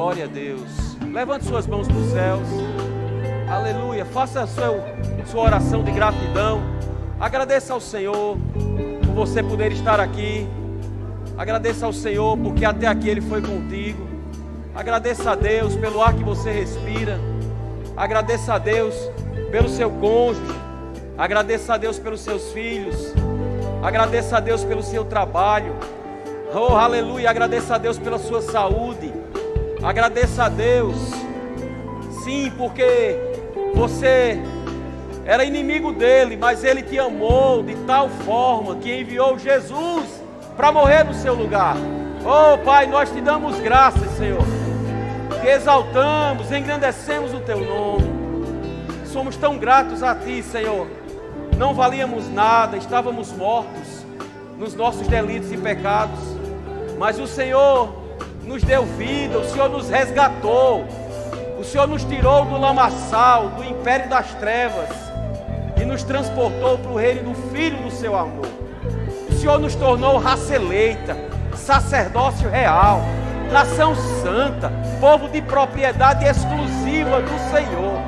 Glória a Deus. Levante suas mãos para os céus. Aleluia. Faça a sua oração de gratidão. Agradeça ao Senhor por você poder estar aqui. Agradeça ao Senhor porque até aqui Ele foi contigo. Agradeça a Deus pelo ar que você respira. Agradeça a Deus pelo seu cônjuge. Agradeça a Deus pelos seus filhos. Agradeça a Deus pelo seu trabalho. Oh, aleluia. Agradeça a Deus pela sua saúde. Agradeça a Deus. Sim, porque você era inimigo dele, mas ele te amou de tal forma que enviou Jesus para morrer no seu lugar. Oh Pai, nós te damos graças, Senhor. Te exaltamos, engrandecemos o teu nome. Somos tão gratos a ti, Senhor. Não valíamos nada, estávamos mortos nos nossos delitos e pecados, mas o Senhor nos deu vida, o Senhor nos resgatou, o Senhor nos tirou do lamaçal, do império das trevas e nos transportou para o reino do Filho do seu amor. O Senhor nos tornou raça eleita, sacerdócio real, nação santa, povo de propriedade exclusiva do Senhor.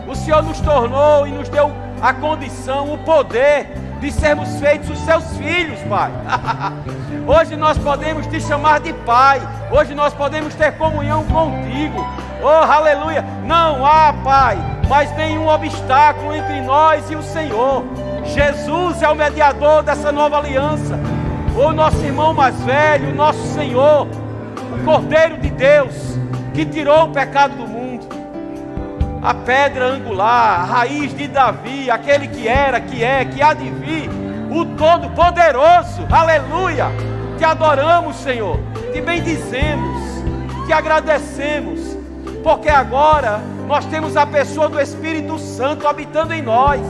O Senhor nos tornou e nos deu a condição, o poder de sermos feitos os seus filhos, Pai. Hoje nós podemos te chamar de Pai. Hoje nós podemos ter comunhão contigo. Oh, aleluia. Não há, Pai, mais nenhum obstáculo entre nós e o Senhor. Jesus é o mediador dessa nova aliança. O nosso irmão mais velho, o nosso Senhor, o Cordeiro de Deus, que tirou o pecado do mundo. A pedra angular, a raiz de Davi, aquele que era, que é, que há de vir, o Todo-Poderoso, aleluia. Te adoramos, Senhor, te bendizemos, te agradecemos, porque agora nós temos a pessoa do Espírito Santo habitando em nós.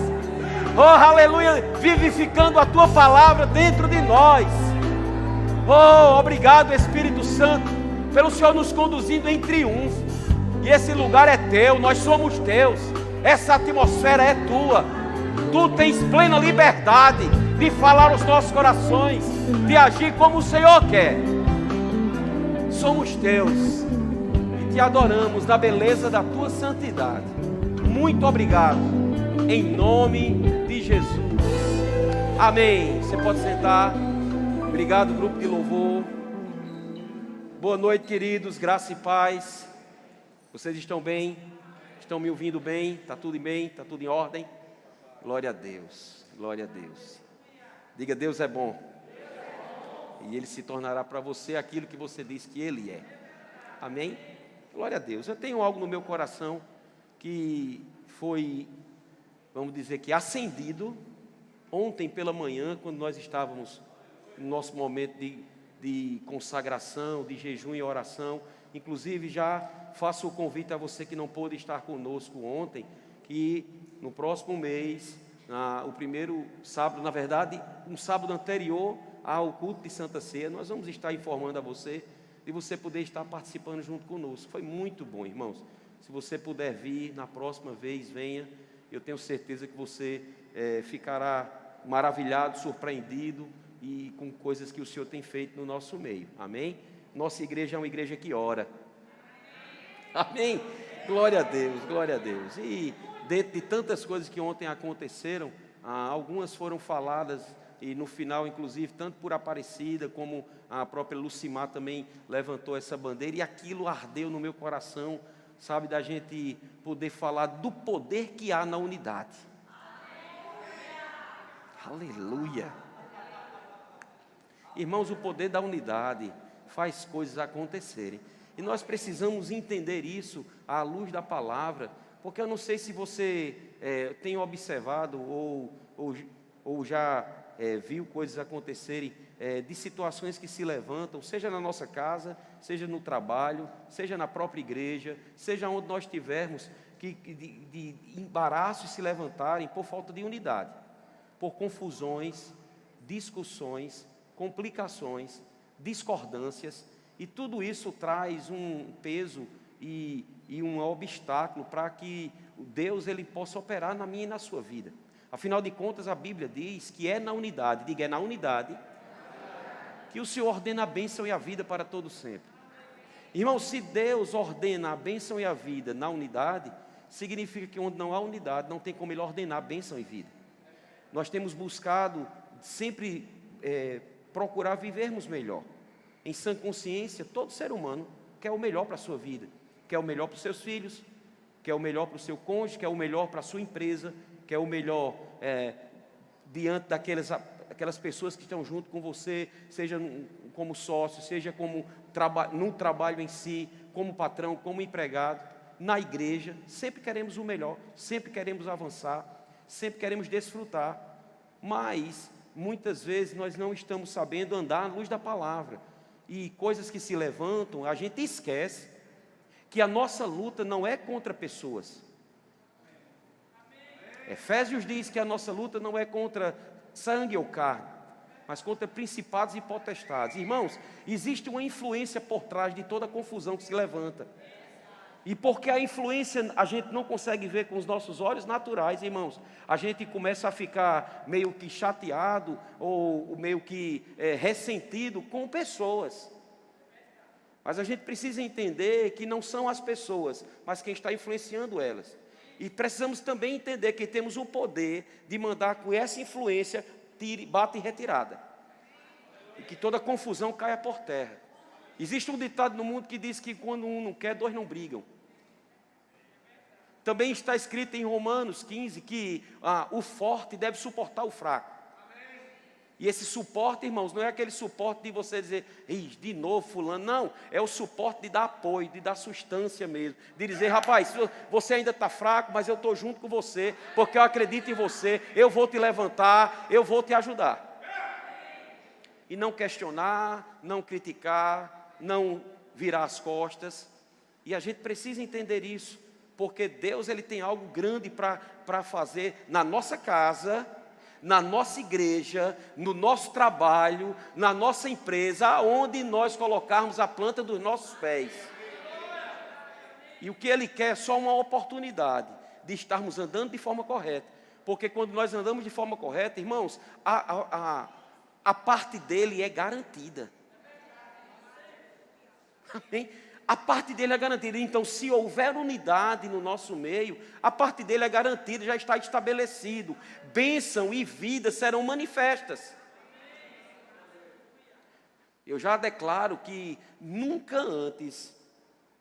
Oh, aleluia, vivificando a tua palavra dentro de nós. Oh, obrigado, Espírito Santo, pelo Senhor nos conduzindo em triunfo. E esse lugar é teu, nós somos teus. Essa atmosfera é tua. Tu tens plena liberdade de falar aos nossos corações, de agir como o Senhor quer. Somos teus e te adoramos na beleza da tua santidade. Muito obrigado, em nome de Jesus. Amém. Você pode sentar. Obrigado, grupo de louvor. Boa noite, queridos, graça e paz. Vocês estão bem? Estão me ouvindo bem? Está tudo bem? Está tudo em ordem? Glória a Deus, glória a Deus. Diga, Deus é bom. E Ele se tornará para você aquilo que você diz que Ele é. Amém? Glória a Deus. Eu tenho algo no meu coração que foi, vamos dizer que acendido ontem pela manhã, quando nós estávamos no nosso momento de consagração, de jejum e oração. Inclusive já faço o convite a você que não pôde estar conosco ontem, que no próximo mês, o primeiro sábado, na verdade, um sábado anterior ao culto de Santa Ceia, nós vamos estar informando a você de você poder estar participando junto conosco. Foi muito bom, irmãos. Se você puder vir na próxima vez, venha. Eu tenho certeza que você ficará maravilhado, surpreendido e com coisas que o Senhor tem feito no nosso meio. Amém? Nossa igreja é uma igreja que ora. Amém? Glória a Deus, glória a Deus. E dentro de tantas coisas que ontem aconteceram, algumas foram faladas e no final, inclusive, tanto por Aparecida como a própria Lucimar também levantou essa bandeira e aquilo ardeu no meu coração, sabe, da gente poder falar do poder que há na unidade. Aleluia. Irmãos, o poder da unidade faz coisas acontecerem. E nós precisamos entender isso à luz da palavra, porque eu não sei se você tem observado ou já viu coisas acontecerem de situações que se levantam, seja na nossa casa, seja no trabalho, seja na própria igreja, seja onde nós estivermos, de embaraços se levantarem por falta de unidade, por confusões, discussões, complicações, discordâncias, e tudo isso traz um peso e um obstáculo para que Deus ele possa operar na minha e na sua vida. Afinal de contas, a Bíblia diz que é na unidade, diga, é na unidade, que o Senhor ordena a bênção e a vida para todo sempre. Irmão, se Deus ordena a bênção e a vida na unidade, significa que onde não há unidade, não tem como Ele ordenar a bênção e vida. Nós temos buscado sempre procurar vivermos melhor. Em sã consciência, todo ser humano quer o melhor para a sua vida, quer o melhor para os seus filhos, quer o melhor para o seu cônjuge, quer o melhor para a sua empresa, quer o melhor diante daquelas pessoas que estão junto com você, seja como sócio, seja como no trabalho em si, como patrão, como empregado, na igreja. Sempre queremos o melhor, sempre queremos avançar, sempre queremos desfrutar, mas muitas vezes nós não estamos sabendo andar à luz da palavra, e coisas que se levantam, a gente esquece que a nossa luta não é contra pessoas. Efésios diz que a nossa luta não é contra sangue ou carne, mas contra principados e potestades. Irmãos, existe uma influência por trás de toda a confusão que se levanta. E porque a influência a gente não consegue ver com os nossos olhos naturais, irmãos, a gente começa a ficar meio que chateado ou meio que ressentido com pessoas. Mas a gente precisa entender que não são as pessoas, mas quem está influenciando elas. E precisamos também entender que temos o poder de mandar com essa influência bata em retirada. E que toda confusão caia por terra. Existe um ditado no mundo que diz que quando um não quer, dois não brigam. Também está escrito em Romanos 15 que o forte deve suportar o fraco. E esse suporte, irmãos, não é aquele suporte de você dizer, de novo fulano, não, é o suporte de dar apoio, de dar sustância mesmo, de dizer, rapaz, você ainda está fraco, mas eu estou junto com você, porque eu acredito em você, eu vou te levantar, eu vou te ajudar. E não questionar, não criticar, não virar as costas, e a gente precisa entender isso, porque Deus Ele tem algo grande para fazer na nossa casa, na nossa igreja, no nosso trabalho, na nossa empresa, aonde nós colocarmos a planta dos nossos pés. E o que Ele quer é só uma oportunidade de estarmos andando de forma correta. Porque quando nós andamos de forma correta, irmãos, a parte dele é garantida. Amém? A parte dele é garantida. Então, se houver unidade no nosso meio, a parte dele é garantida, já está estabelecido. Bênção e vida serão manifestas. Eu já declaro que nunca antes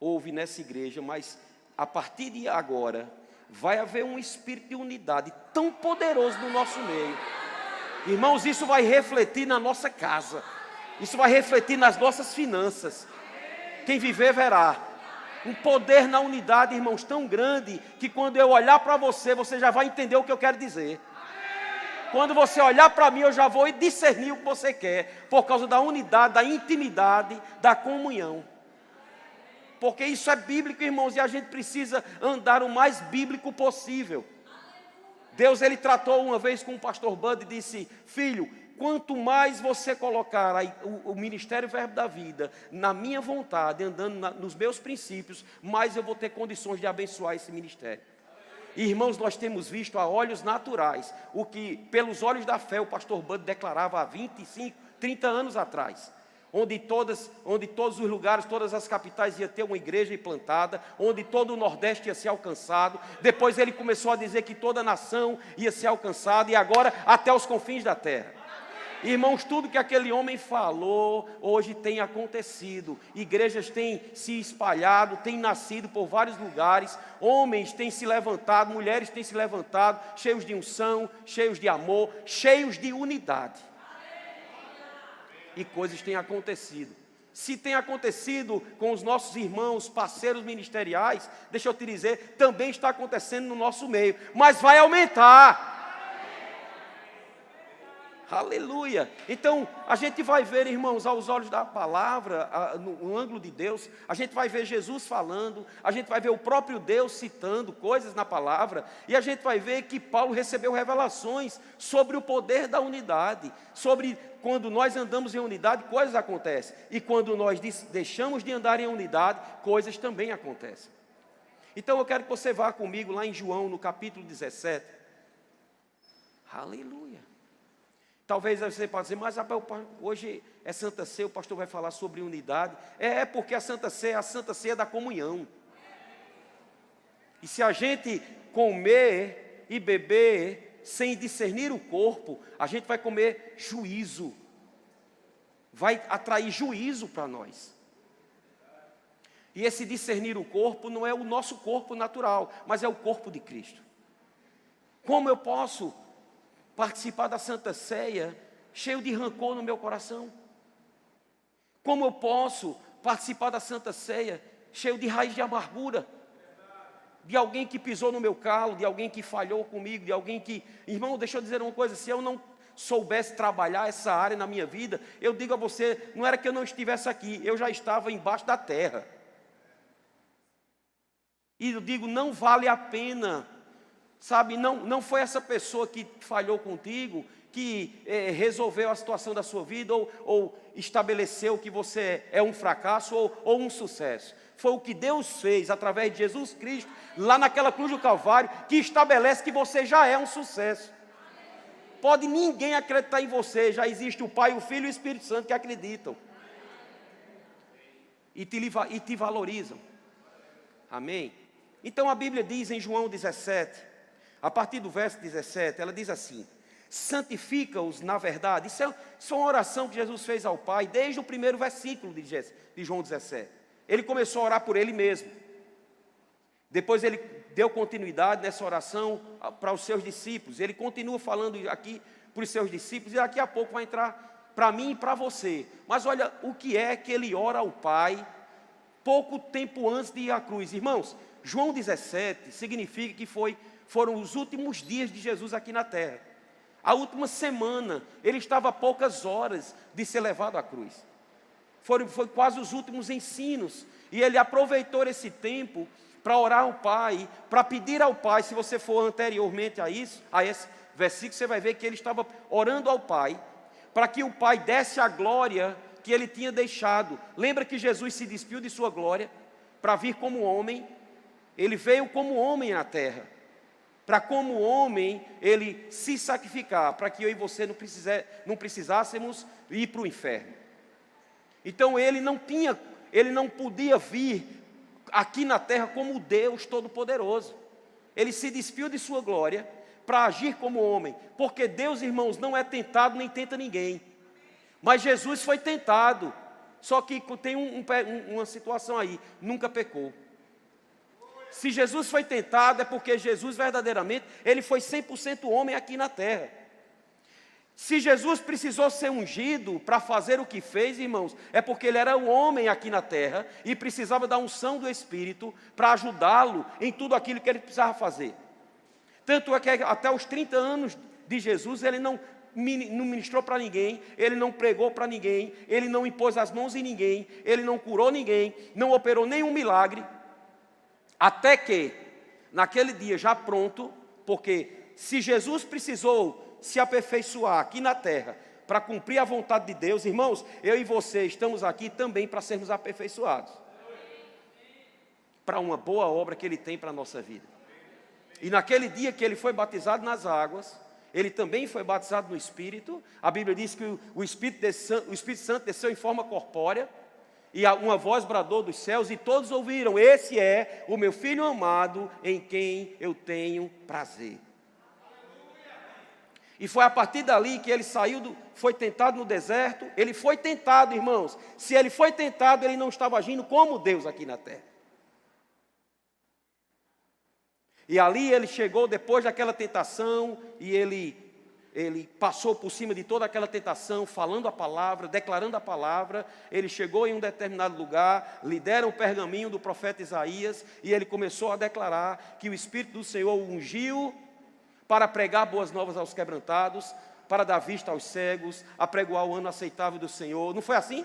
houve nessa igreja, mas a partir de agora, vai haver um espírito de unidade tão poderoso no nosso meio. Irmãos, isso vai refletir na nossa casa. Isso vai refletir nas nossas finanças. Quem viver verá. Um poder na unidade, irmãos, tão grande, que quando eu olhar para você, você já vai entender o que eu quero dizer. Quando você olhar para mim, eu já vou discernir o que você quer, por causa da unidade, da intimidade, da comunhão. Porque isso é bíblico, irmãos, e a gente precisa andar o mais bíblico possível. Deus, Ele tratou uma vez com o pastor Bud e disse, filho, quanto mais você colocar o Ministério Verbo da Vida na minha vontade, andando nos meus princípios, mais eu vou ter condições de abençoar esse ministério. E, irmãos, nós temos visto a olhos naturais, o que pelos olhos da fé o pastor Bud declarava há 25, 30 anos atrás. Onde todos os lugares, todas as capitais ia ter uma igreja implantada, onde todo o Nordeste ia ser alcançado. Depois ele começou a dizer que toda a nação ia ser alcançada, e agora até os confins da terra. Irmãos, tudo que aquele homem falou, hoje tem acontecido. Igrejas têm se espalhado, têm nascido por vários lugares. Homens têm se levantado, mulheres têm se levantado, cheios de unção, cheios de amor, cheios de unidade. E coisas têm acontecido. Se tem acontecido com os nossos irmãos, parceiros ministeriais, deixa eu te dizer, também está acontecendo no nosso meio. Mas vai aumentar. Aleluia. Então, a gente vai ver, irmãos, aos olhos da palavra, no ângulo de Deus, a gente vai ver Jesus falando, a gente vai ver o próprio Deus citando coisas na palavra, e a gente vai ver que Paulo recebeu revelações sobre o poder da unidade, sobre quando nós andamos em unidade, coisas acontecem, e quando nós deixamos de andar em unidade, coisas também acontecem. Então, eu quero que você vá comigo lá em João, no capítulo 17. Aleluia. Talvez você possa dizer, mas Abel, hoje é Santa Ceia, o pastor vai falar sobre unidade. É porque a Santa Ceia é a Santa Ceia da comunhão. E se a gente comer e beber sem discernir o corpo, a gente vai comer juízo. Vai atrair juízo para nós. E esse discernir o corpo não é o nosso corpo natural, mas é o corpo de Cristo. Como eu posso participar da Santa Ceia cheio de rancor no meu coração? Como eu posso participar da Santa Ceia cheio de raiz de amargura? De alguém que pisou no meu calo, de alguém que falhou comigo, de alguém que... Irmão, deixa eu dizer uma coisa, se eu não soubesse trabalhar essa área na minha vida, eu digo a você, não era que eu não estivesse aqui, eu já estava embaixo da terra. E eu digo, não vale a pena, sabe, não foi essa pessoa que falhou contigo, que resolveu a situação da sua vida, ou estabeleceu que você é um fracasso ou um sucesso. Foi o que Deus fez através de Jesus Cristo, lá naquela cruz do Calvário, que estabelece que você já é um sucesso. Pode ninguém acreditar em você, já existe o Pai, o Filho e o Espírito Santo que acreditam. E te valorizam. Amém? Então a Bíblia diz em João 17, a partir do verso 17, ela diz assim: santifica-os na verdade. Isso é uma oração que Jesus fez ao Pai, desde o primeiro versículo de João 17. Ele começou a orar por ele mesmo. Depois ele deu continuidade nessa oração para os seus discípulos. Ele continua falando aqui para os seus discípulos, e daqui a pouco vai entrar para mim e para você. Mas olha o que é que ele ora ao Pai, pouco tempo antes de ir à cruz. Irmãos, João 17 significa que foram os últimos dias de Jesus aqui na terra. A última semana, ele estava a poucas horas de ser levado à cruz. Foi quase os últimos ensinos. E ele aproveitou esse tempo para orar ao Pai, para pedir ao Pai. Se você for anteriormente a esse versículo, você vai ver que ele estava orando ao Pai, para que o Pai desse a glória que ele tinha deixado. Lembra que Jesus se despiu de sua glória para vir como homem? Ele veio como homem na terra, para como homem ele se sacrificar, para que eu e você não precisássemos ir para o inferno. Então ele não podia vir aqui na terra como Deus Todo-Poderoso. Ele se despiu de sua glória para agir como homem, porque Deus, irmãos, não é tentado nem tenta ninguém. Mas Jesus foi tentado, só que tem uma situação aí, nunca pecou. Se Jesus foi tentado, é porque Jesus verdadeiramente, ele foi 100% homem aqui na terra. Se Jesus precisou ser ungido para fazer o que fez, irmãos, é porque ele era um homem aqui na terra e precisava da unção do Espírito para ajudá-lo em tudo aquilo que ele precisava fazer. Tanto é que até os 30 anos de Jesus, ele não ministrou para ninguém, ele não pregou para ninguém, ele não impôs as mãos em ninguém, ele não curou ninguém, não operou nenhum milagre. Até que, naquele dia já pronto, porque se Jesus precisou se aperfeiçoar aqui na terra, para cumprir a vontade de Deus, irmãos, eu e você estamos aqui também para sermos aperfeiçoados. Para uma boa obra que ele tem para a nossa vida. E naquele dia que ele foi batizado nas águas, ele também foi batizado no Espírito. A Bíblia diz que o Espírito Santo desceu em forma corpórea, e uma voz bradou dos céus, e todos ouviram: esse é o meu Filho amado, em quem eu tenho prazer. E foi a partir dali que ele foi tentado no deserto. Ele foi tentado, irmãos. Se ele foi tentado, ele não estava agindo como Deus aqui na terra. E ali ele chegou depois daquela tentação, e ele passou por cima de toda aquela tentação, falando a palavra, declarando a palavra. Ele chegou em um determinado lugar, lhe deram o pergaminho do profeta Isaías, e ele começou a declarar que o Espírito do Senhor o ungiu para pregar boas novas aos quebrantados, para dar vista aos cegos, apregoar o ano aceitável do Senhor. Não foi assim?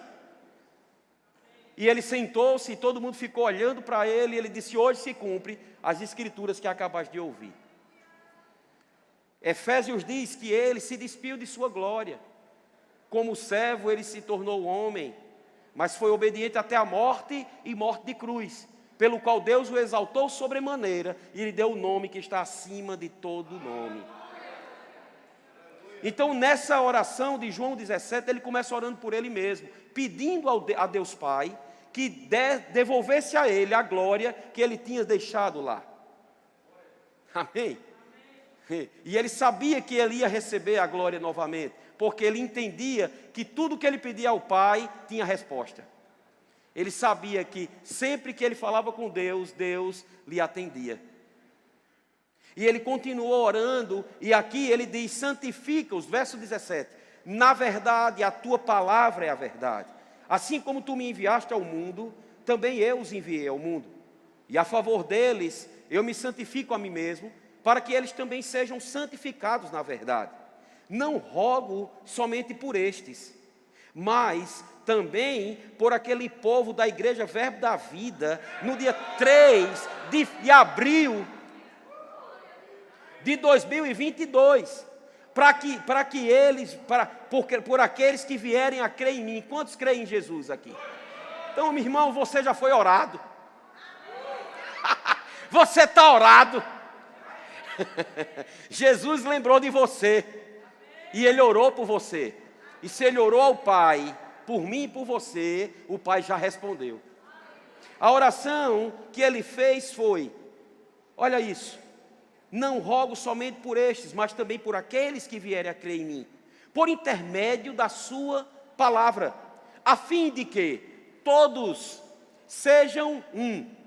E ele sentou-se e todo mundo ficou olhando para ele, e ele disse: hoje se cumpre as escrituras que acabaste de ouvir. Efésios diz que ele se despiu de sua glória. Como servo ele se tornou homem, mas foi obediente até a morte, e morte de cruz, pelo qual Deus o exaltou sobremaneira e lhe deu o nome que está acima de todo nome. Então, nessa oração de João 17, ele começa orando por ele mesmo, pedindo a Deus Pai que devolvesse a ele a glória que ele tinha deixado lá. Amém? E ele sabia que ele ia receber a glória novamente, porque ele entendia que tudo que ele pedia ao Pai tinha resposta. Ele sabia que sempre que ele falava com Deus, Deus lhe atendia. E ele continuou orando, e aqui ele diz: santifica-os, verso 17. Na verdade, a tua palavra é a verdade. Assim como tu me enviaste ao mundo, também eu os enviei ao mundo. E a favor deles, eu me santifico a mim mesmo, para que eles também sejam santificados na verdade. Não rogo somente por estes, mas também por aquele povo da igreja Verbo da Vida, no dia 3 de abril de 2022, para que eles, por aqueles que vierem a crer em mim. Quantos creem em Jesus aqui? Então, meu irmão, você já foi orado. Você está orado. Jesus lembrou de você, e Ele orou por você. E se Ele orou ao Pai, por mim e por você, o Pai já respondeu. A oração que Ele fez foi: olha isso, não rogo somente por estes, mas também por aqueles que vierem a crer em mim, por intermédio da sua palavra, a fim de que todos sejam um.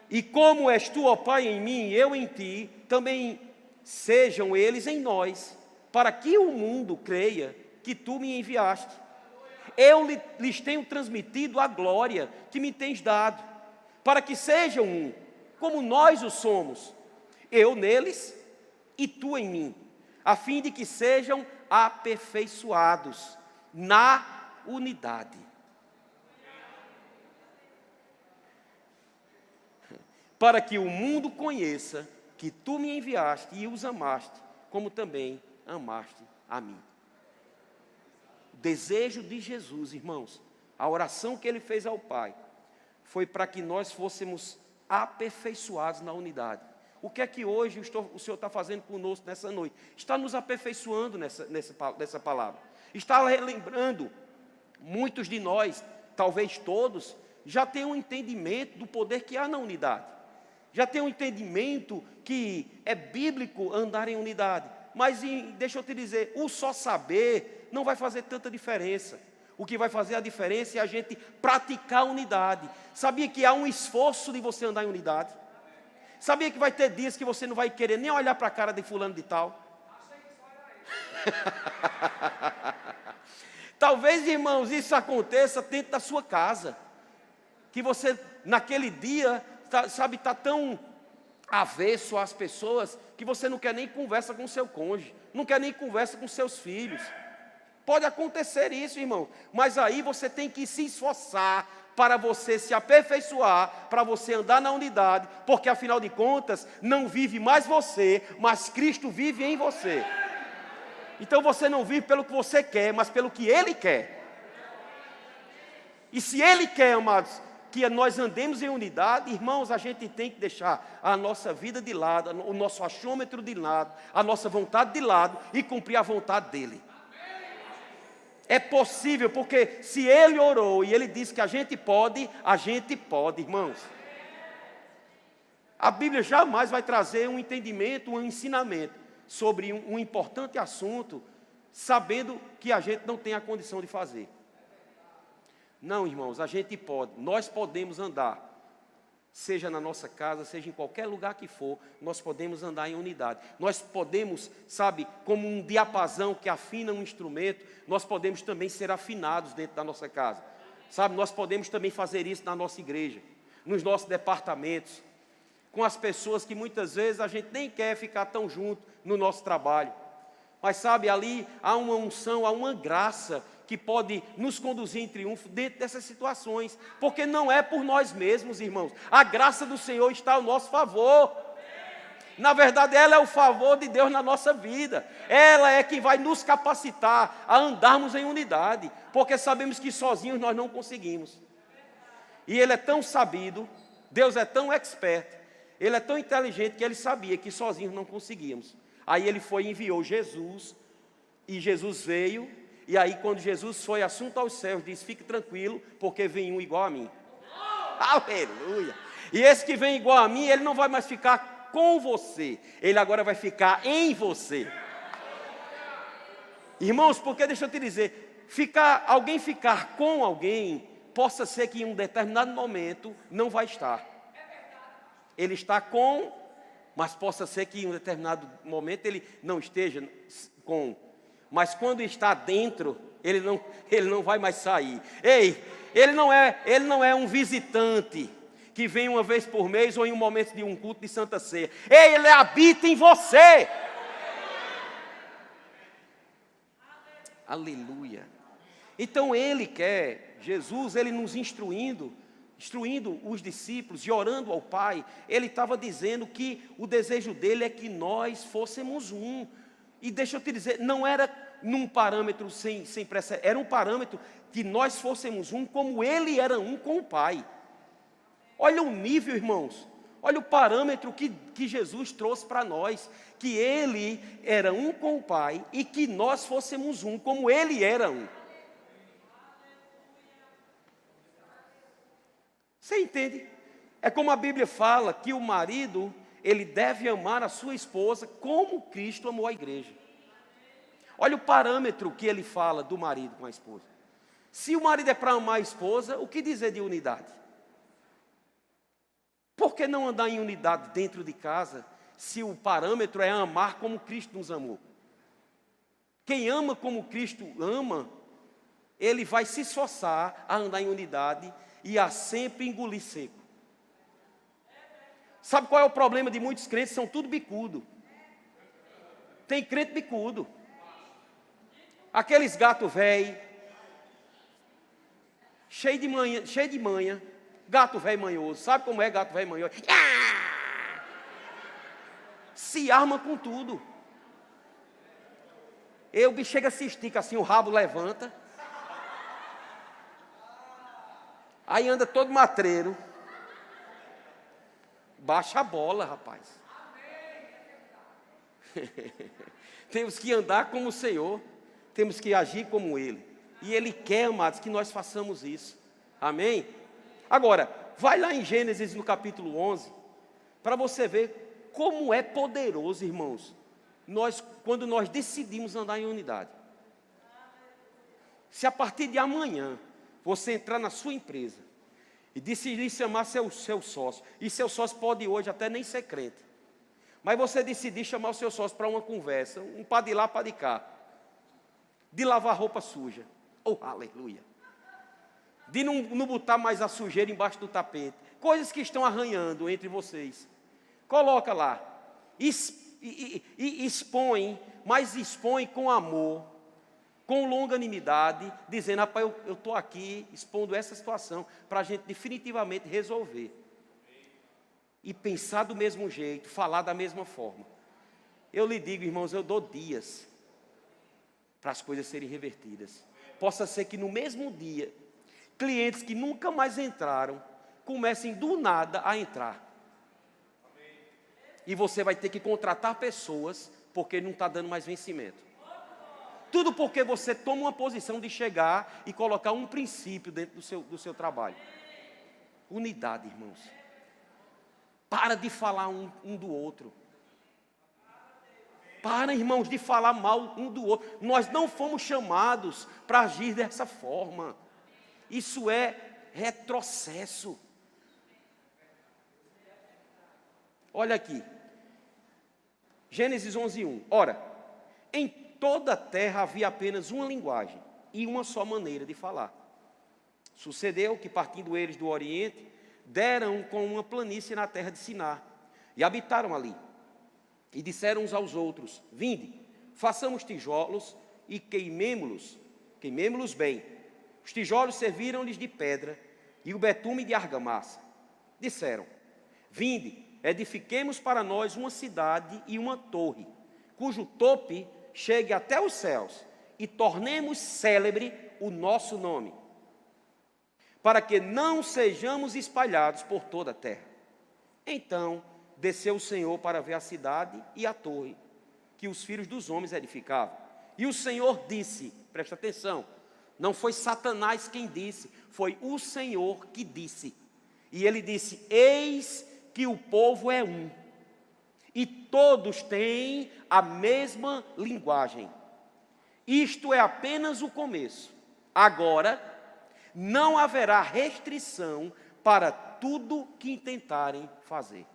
E como és tu, ó Pai, em mim, eu em ti, também sejam eles em nós, para que o mundo creia que tu me enviaste. Eu lhes tenho transmitido a glória que me tens dado, para que sejam um, como nós o somos, eu neles e tu em mim, a fim de que sejam aperfeiçoados na unidade. Para que o mundo conheça que tu me enviaste e os amaste, como também amaste a mim. O desejo de Jesus, irmãos, a oração que Ele fez ao Pai, foi para que nós fôssemos aperfeiçoados na unidade. O que é que hoje o Senhor está fazendo conosco nessa noite? Está nos aperfeiçoando nessa palavra. Está relembrando, muitos de nós, talvez todos, já têm um entendimento do poder que há na unidade. Já tem um entendimento que é bíblico andar em unidade. Mas deixa eu te dizer, o só saber não vai fazer tanta diferença. O que vai fazer a diferença é a gente praticar a unidade. Sabia que há um esforço de você andar em unidade? Sabia que vai ter dias que você não vai querer nem olhar para a cara de fulano de tal? Talvez, irmãos, isso aconteça dentro da sua casa. Que você, naquele dia, está tão avesso às pessoas que você não quer nem conversa com seu cônjuge, não quer nem conversa com seus filhos. Pode acontecer isso, irmão, mas aí você tem que se esforçar para você se aperfeiçoar, para você andar na unidade, porque afinal de contas, não vive mais você, mas Cristo vive em você. Então você não vive pelo que você quer, mas pelo que Ele quer. E se Ele quer, amados, que nós andemos em unidade, irmãos, a gente tem que deixar a nossa vida de lado, o nosso achômetro de lado, a nossa vontade de lado e cumprir a vontade dEle. É possível, porque se Ele orou e Ele disse que a gente pode, irmãos. A Bíblia jamais vai trazer um entendimento, um ensinamento sobre um importante assunto, sabendo que a gente não tem a condição de fazer. Não, irmãos, a gente pode, nós podemos andar, seja na nossa casa, seja em qualquer lugar que for, nós podemos andar em unidade. Nós podemos, sabe, como um diapasão que afina um instrumento, nós podemos também ser afinados dentro da nossa casa. Sabe, nós podemos também fazer isso na nossa igreja, nos nossos departamentos, com as pessoas que muitas vezes a gente nem quer ficar tão junto no nosso trabalho. Mas sabe, ali há uma unção, há uma graça que pode nos conduzir em triunfo dentro dessas situações, porque não é por nós mesmos, irmãos. A graça do Senhor está ao nosso favor. Na verdade, ela é o favor de Deus na nossa vida. Ela é quem vai nos capacitar a andarmos em unidade, porque sabemos que sozinhos nós não conseguimos. E Ele é tão sabido, Deus é tão expert, Ele é tão inteligente que Ele sabia que sozinhos não conseguíamos. Aí ele foi e enviou Jesus, e Jesus veio, e aí quando Jesus foi assunto aos céus, disse: fique tranquilo, porque vem um igual a mim. Aleluia! E esse que vem igual a mim, ele não vai mais ficar com você, ele agora vai ficar em você. Irmãos, porque deixa eu te dizer, alguém ficar com alguém, possa ser que em um determinado momento não vai estar. Ele está com, mas possa ser que em um determinado momento ele não esteja com. Mas quando está dentro, ele não vai mais sair. Ei, ele não é um visitante que vem uma vez por mês ou em um momento de um culto de Santa Ceia. Ei, ele habita em você. Aleluia. Então ele quer, Jesus, ele nos instruindo os discípulos e orando ao Pai, ele estava dizendo que o desejo dele é que nós fôssemos um. E deixa eu te dizer, não era num parâmetro sem precedente, era um parâmetro que nós fôssemos um como ele era um com o Pai. Olha o nível, irmãos, olha o parâmetro que Jesus trouxe para nós, que ele era um com o Pai e que nós fôssemos um como ele era um. Você entende? É como a Bíblia fala que o marido, ele deve amar a sua esposa como Cristo amou a igreja. Olha o parâmetro que ele fala do marido com a esposa. Se o marido é para amar a esposa, o que dizer de unidade? Por que não andar em unidade dentro de casa, se o parâmetro é amar como Cristo nos amou? Quem ama como Cristo ama, ele vai se esforçar a andar em unidade e a sempre engolir seco. Sabe qual é o problema de muitos crentes? São tudo bicudo. Tem crente bicudo. Aqueles gato velho, cheio de manha, gato velho manhoso. Sabe como é gato velho manhoso? Se arma com tudo. O bicho chega, se estica assim, o rabo levanta. Aí anda todo matreiro. Baixa a bola, rapaz. Temos que andar como o Senhor. Temos que agir como Ele. E Ele quer, amados, que nós façamos isso. Amém? Agora, vai lá em Gênesis no capítulo 11, para você ver como é poderoso, irmãos, quando nós decidimos andar em unidade. Se a partir de amanhã você entrar na sua empresa e decidir chamar seu sócio, e seu sócio pode hoje até nem ser crente, mas você decidir chamar o seu sócio para uma conversa, um pá de lá, pá de cá, de lavar roupa suja, oh aleluia, de não botar mais a sujeira embaixo do tapete, coisas que estão arranhando entre vocês, coloca lá, expõe, mas expõe com amor, com longanimidade, dizendo: rapaz, eu estou aqui expondo essa situação para a gente definitivamente resolver. E pensar do mesmo jeito, falar da mesma forma. Eu lhe digo, irmãos, eu dou dias para as coisas serem revertidas. Possa ser que no mesmo dia, clientes que nunca mais entraram, comecem do nada a entrar. E você vai ter que contratar pessoas, porque não está dando mais vencimento. Tudo porque você toma uma posição de chegar e colocar um princípio dentro do seu trabalho. Unidade, irmãos. Para de falar um do outro. Para, irmãos, de falar mal um do outro. Nós não fomos chamados para agir dessa forma. Isso é retrocesso. Olha aqui. Gênesis 11:1. Ora, em toda a terra havia apenas uma linguagem e uma só maneira de falar. Sucedeu que, partindo eles do Oriente, deram com uma planície na terra de Siná, e habitaram ali. E disseram uns aos outros: vinde, façamos tijolos e queimemo-los bem. Os tijolos serviram-lhes de pedra e o betume de argamassa. Disseram: vinde, edifiquemos para nós uma cidade e uma torre, cujo tope chegue até os céus, e tornemos célebre o nosso nome, para que não sejamos espalhados por toda a terra. Então desceu o Senhor para ver a cidade e a torre que os filhos dos homens edificavam. E o Senhor disse, presta atenção, não foi Satanás quem disse, foi o Senhor que disse. E ele disse: eis que o povo é um, e todos têm a mesma linguagem. Isto é apenas o começo. Agora, não haverá restrição para tudo que intentarem fazer.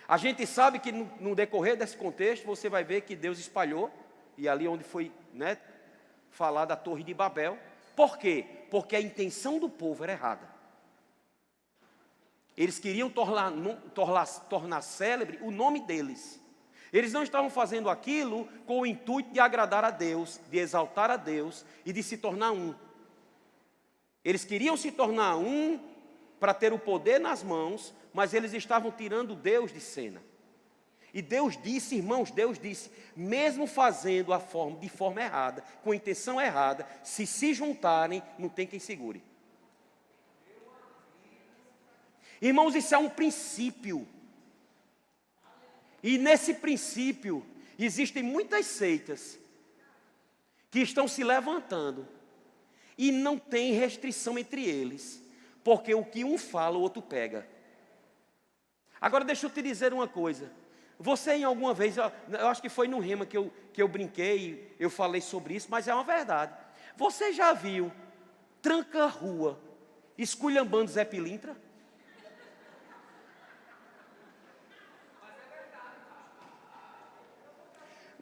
A gente sabe que no decorrer desse contexto, você vai ver que Deus espalhou, e ali onde foi, falar da Torre de Babel. Por quê? Porque a intenção do povo era errada. Eles queriam tornar célebre o nome deles. Eles não estavam fazendo aquilo com o intuito de agradar a Deus, de exaltar a Deus e de se tornar um. Eles queriam se tornar um para ter o poder nas mãos, mas eles estavam tirando Deus de cena. E Deus disse, irmãos, Deus disse, mesmo fazendo de forma errada, com a intenção errada, se juntarem, não tem quem segure. Irmãos, isso é um princípio. E nesse princípio, existem muitas seitas que estão se levantando e não tem restrição entre eles, porque o que um fala, o outro pega. Agora deixa eu te dizer uma coisa. Você em alguma vez, eu acho que foi no Rema que eu brinquei, eu falei sobre isso, mas é uma verdade. Você já viu tranca-rua esculhambando Zé Pilintra?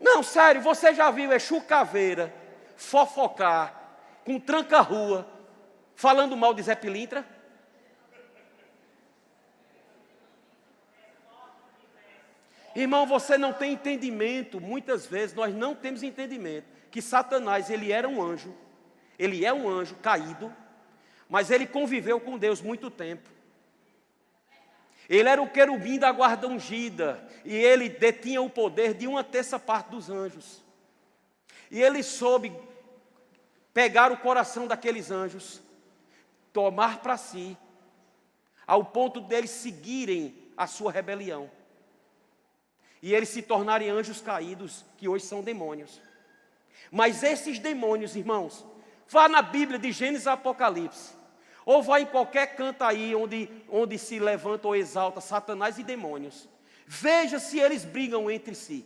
Não, sério, você já viu Exu Caveira fofocar com tranca-rua, falando mal de Zé Pilintra? Irmão, você não tem entendimento, muitas vezes nós não temos entendimento, que Satanás, ele era um anjo, ele é um anjo caído, mas ele conviveu com Deus muito tempo. Ele era o querubim da guarda ungida, e ele detinha o poder de 1/3 dos anjos. E ele soube pegar o coração daqueles anjos, tomar para si, ao ponto deles seguirem a sua rebelião. E eles se tornarem anjos caídos, que hoje são demônios. Mas esses demônios, irmãos, vá na Bíblia de Gênesis a Apocalipse, ou vá em qualquer canto aí onde se levanta ou exalta Satanás e demônios. Veja se eles brigam entre si.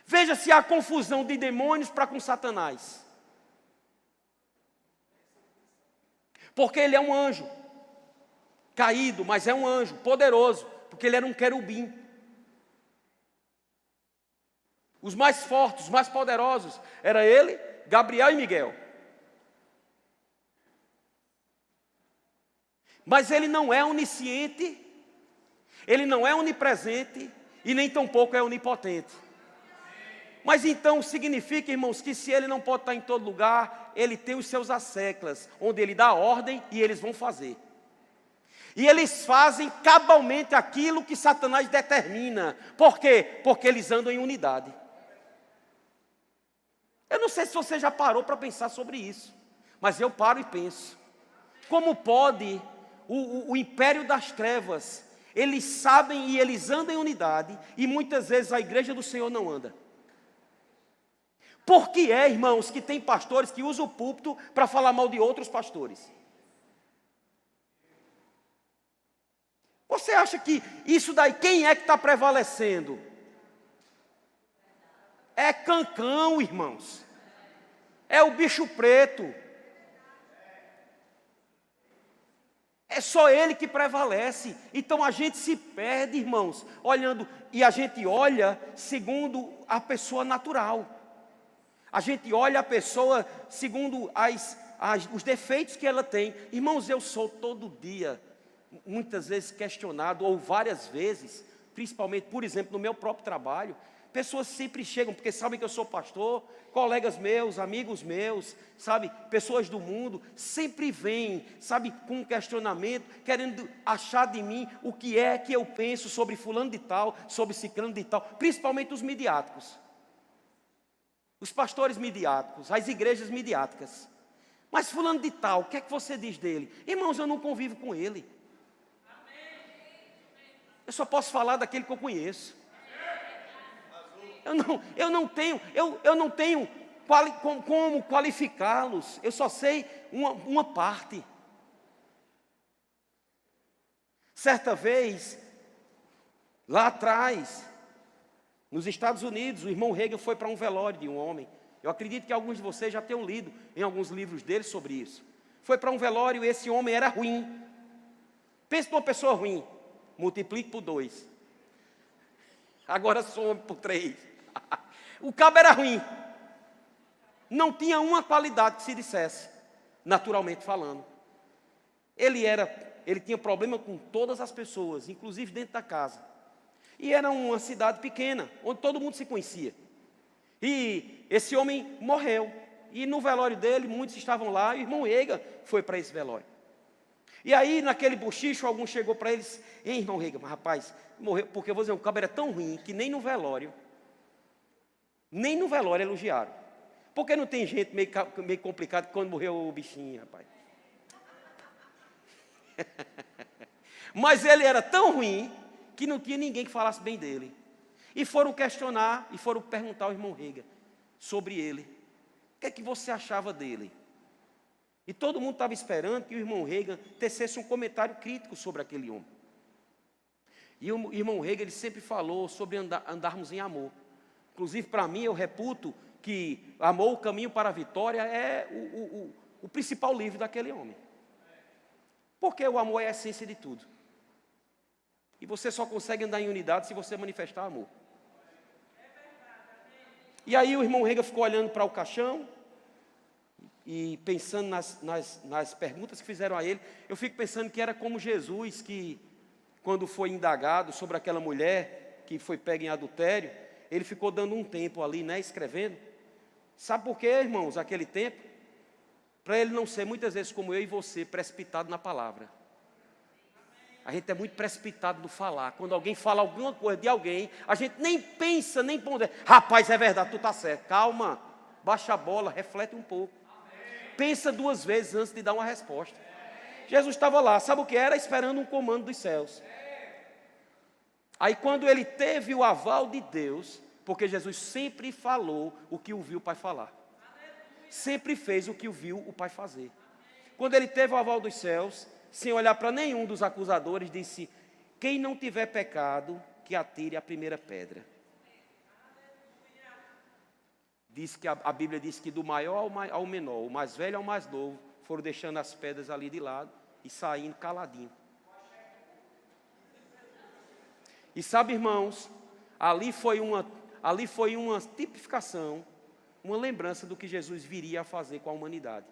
Veja se há confusão de demônios para com Satanás. Porque ele é um anjo caído, mas é um anjo poderoso, porque ele era um querubim. Os mais fortes, os mais poderosos, era ele, Gabriel e Miguel. Mas ele não é onisciente, ele não é onipresente e nem tampouco é onipotente. Mas então significa, irmãos, que se ele não pode estar em todo lugar, ele tem os seus asseclas, onde ele dá ordem e eles vão fazer. E eles fazem cabalmente aquilo que Satanás determina. Por quê? Porque eles andam em unidade. Eu não sei se você já parou para pensar sobre isso, mas eu paro e penso. Como pode o império das trevas, eles sabem e eles andam em unidade, e muitas vezes a igreja do Senhor não anda? Por que é, irmãos, que tem pastores que usam o púlpito para falar mal de outros pastores? Você acha que isso daí, quem é que está prevalecendo? É cancão, irmãos. É o bicho preto. É só ele que prevalece. Então a gente se perde, irmãos, olhando, e a gente olha segundo a pessoa natural. A gente olha a pessoa segundo os defeitos que ela tem. Irmãos, eu sou todo dia, muitas vezes questionado, ou várias vezes, principalmente, por exemplo, no meu próprio trabalho, pessoas sempre chegam, porque sabem que eu sou pastor, colegas meus, amigos meus, sabe, pessoas do mundo, sempre vêm, sabe, com um questionamento, querendo achar de mim o que é que eu penso sobre fulano de tal, sobre ciclano de tal, principalmente os midiáticos. Os pastores midiáticos, as igrejas midiáticas. Mas fulano de tal, o que é que você diz dele? Irmãos, eu não convivo com ele. Eu só posso falar daquele que eu conheço. Eu não tenho como qualificá-los. Eu só sei uma parte. Certa vez, lá atrás, nos Estados Unidos, o irmão Reagan foi para um velório de um homem. Eu acredito que alguns de vocês já tenham lido em alguns livros dele sobre isso. Foi para um velório e esse homem era ruim. Pense numa pessoa ruim, multiplique por 2. Agora some por 3. O cabo era ruim. Não tinha uma qualidade que se dissesse, naturalmente falando. Ele tinha problema com todas as pessoas, inclusive dentro da casa. E era uma cidade pequena, onde todo mundo se conhecia. E esse homem morreu. E no velório dele, muitos estavam lá, e o irmão Reagan foi para esse velório. E aí, naquele bochicho, algum chegou para eles: ei, irmão Reagan, mas rapaz, morreu, porque eu vou dizer, o cabo era tão ruim, que nem no velório elogiaram. Porque não tem gente meio complicado quando morreu o bichinho, rapaz. Mas ele era tão ruim, que não tinha ninguém que falasse bem dele. E foram questionar, e foram perguntar ao irmão Reagan sobre ele. O que é que você achava dele? E todo mundo estava esperando que o irmão Reagan tecesse um comentário crítico sobre aquele homem. E o irmão Reagan, ele sempre falou sobre andarmos em amor. Inclusive, para mim, eu reputo que Amor, o Caminho para a Vitória é o principal livro daquele homem. Porque o amor é a essência de tudo. E você só consegue andar em unidade se você manifestar amor. E aí o irmão Reagan ficou olhando para o caixão e pensando nas perguntas que fizeram a ele. Eu fico pensando que era como Jesus, que quando foi indagado sobre aquela mulher que foi pega em adultério, ele ficou dando um tempo ali, né, escrevendo. Sabe por quê, irmãos, aquele tempo? Para ele não ser, muitas vezes, como eu e você, precipitado na palavra. A gente é muito precipitado no falar. Quando alguém fala alguma coisa de alguém, a gente nem pensa, nem pondera. Rapaz, é verdade, tu está certo. Calma, baixa a bola, reflete um pouco. Pensa 2 vezes antes de dar uma resposta. Jesus estava lá, sabe o que era? Esperando um comando dos céus. Aí quando ele teve o aval de Deus, porque Jesus sempre falou o que ouviu o Pai falar. Sempre fez o que ouviu o Pai fazer. Quando ele teve o aval dos céus, sem olhar para nenhum dos acusadores, disse: quem não tiver pecado, que atire a primeira pedra. Diz que a Bíblia diz que do maior ao menor, o mais velho ao mais novo, foram deixando as pedras ali de lado e saindo caladinho. E sabe, irmãos, ali foi uma tipificação, uma lembrança do que Jesus viria a fazer com a humanidade.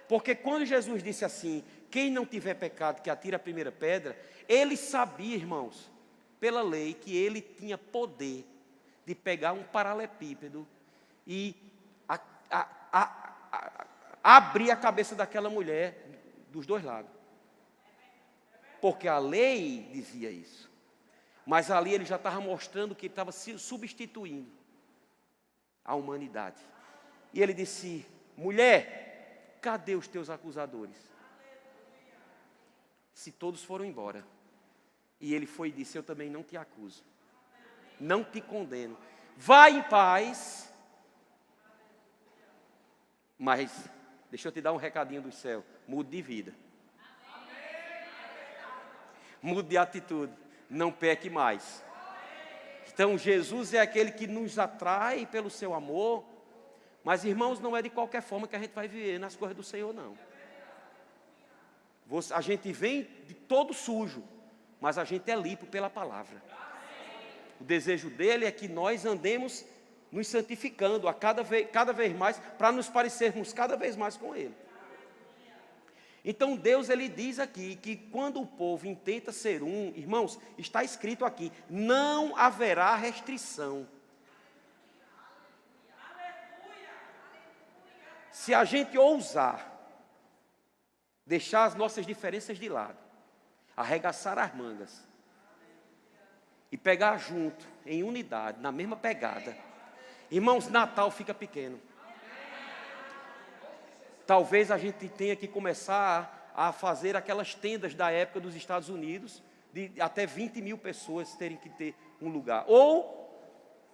Porque quando Jesus disse assim: quem não tiver pecado, que atire a primeira pedra, ele sabia, irmãos, pela lei, que ele tinha poder de pegar um paralelepípedo e abrir a cabeça daquela mulher dos 2 lados. Porque a lei dizia isso. Mas ali ele já estava mostrando que ele estava se substituindo a humanidade. E ele disse: mulher, cadê os teus acusadores? Se todos foram embora. E ele foi e disse: eu também não te acuso. Não te condeno. Vai em paz. Mas, deixa eu te dar um recadinho do céu. Mude de vida. Mude de atitude. Não peque mais. Então, Jesus é aquele que nos atrai pelo seu amor. Mas, irmãos, não é de qualquer forma que a gente vai viver nas coisas do Senhor, não. A gente vem de todo sujo, mas a gente é limpo pela palavra. O desejo dele é que nós andemos nos santificando cada vez mais, para nos parecermos cada vez mais com ele. Então Deus, ele diz aqui que quando o povo intenta ser um, irmãos, está escrito aqui: não haverá restrição. Se a gente ousar deixar as nossas diferenças de lado, arregaçar as mangas e pegar junto, em unidade, na mesma pegada, irmãos, Natal fica pequeno. Talvez a gente tenha que começar a fazer aquelas tendas da época dos Estados Unidos, de até 20 mil pessoas terem que ter um lugar. Ou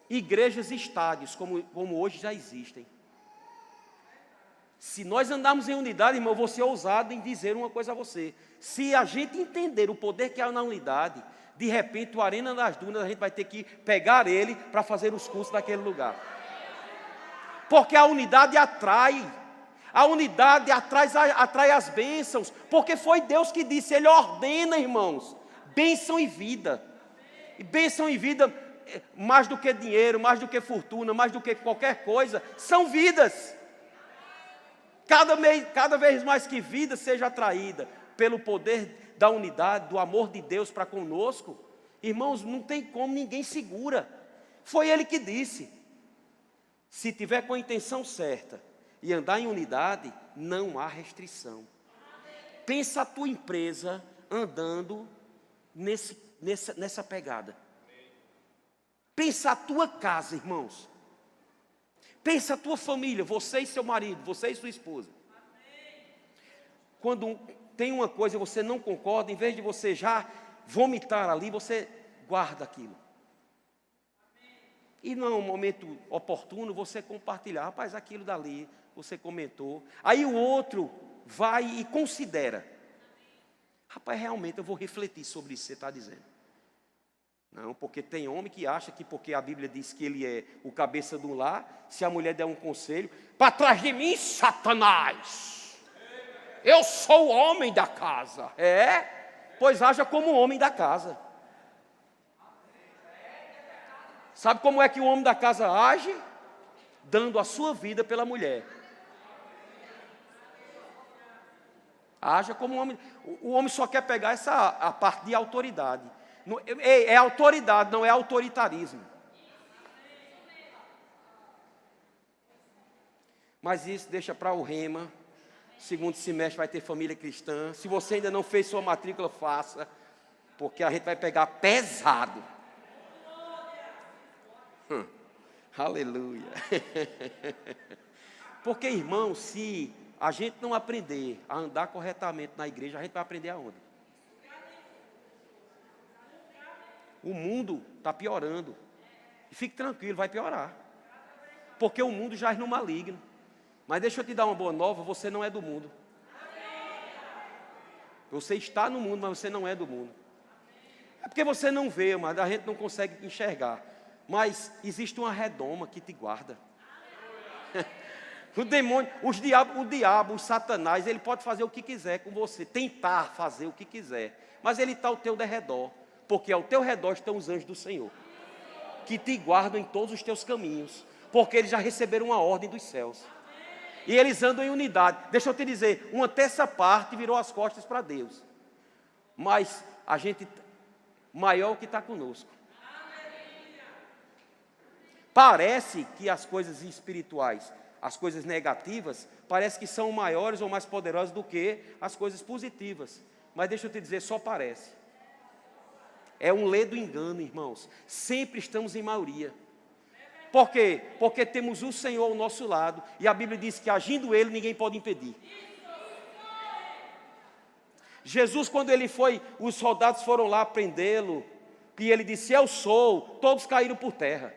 igrejas e estádios, como hoje já existem. Se nós andarmos em unidade, irmão, eu vou ser ousado em dizer uma coisa a você. Se a gente entender o poder que há na unidade, de repente o Arena das Dunas, a gente vai ter que pegar ele para fazer os cursos naquele lugar. Porque a unidade atrai. A unidade atrai as bênçãos. Porque foi Deus que disse, Ele ordena, irmãos, bênção e vida. E bênção e vida, mais do que dinheiro, mais do que fortuna, mais do que qualquer coisa, são vidas. Cada vez mais que vida seja atraída pelo poder da unidade, do amor de Deus para conosco, irmãos, não tem como, ninguém segura. Foi Ele que disse. Se tiver com a intenção certa e andar em unidade, não há restrição. Pensa a tua empresa andando nessa pegada. Pensa a tua casa, irmãos. Pensa a tua família, você e seu marido, você e sua esposa. Quando tem uma coisa e você não concorda, em vez de você já vomitar ali, você guarda aquilo. E não, no momento oportuno, você compartilhar. Rapaz, aquilo dali, você comentou. Aí o outro vai e considera. Rapaz, realmente eu vou refletir sobre isso que você está dizendo. Não, porque tem homem que acha que porque a Bíblia diz que ele é o cabeça do lar, se a mulher der um conselho, para trás de mim, Satanás, eu sou o homem da casa. Pois haja como o homem da casa. Sabe como é que o homem da casa age? Dando a sua vida pela mulher. Haja como um homem. O homem só quer pegar a parte de autoridade. É autoridade, não é autoritarismo. Mas isso deixa para o Rema. Segundo semestre vai ter família cristã. Se você ainda não fez sua matrícula, faça. Porque a gente vai pegar pesado. Aleluia. Porque, irmão, se a gente não aprender a andar corretamente na igreja, a gente vai aprender aonde? O mundo está piorando. E fique tranquilo, vai piorar. Porque o mundo jaz no maligno. Mas deixa eu te dar uma boa nova, você não é do mundo. Você está no mundo, mas você não é do mundo. É porque você não vê, mas a gente não consegue enxergar. Mas existe uma redoma que te guarda. O demônio, o diabo, o Satanás, ele pode fazer o que quiser com você. Tentar fazer o que quiser. Mas ele está ao teu derredor. Porque ao teu redor estão os anjos do Senhor, que te guardam em todos os teus caminhos, porque eles já receberam uma ordem dos céus, e eles andam em unidade. Deixa eu te dizer, uma terça parte virou as costas para Deus, mas a gente, maior o que está conosco. Parece que as coisas espirituais, as coisas negativas, parece que são maiores ou mais poderosas do que as coisas positivas, mas deixa eu te dizer, só parece. É um ledo engano, irmãos. Sempre estamos em maioria. Por quê? Porque temos o Senhor ao nosso lado. E a Bíblia diz que agindo Ele, ninguém pode impedir. Jesus, quando Ele foi, os soldados foram lá prendê-lo. E Ele disse, eu sou. Todos caíram por terra.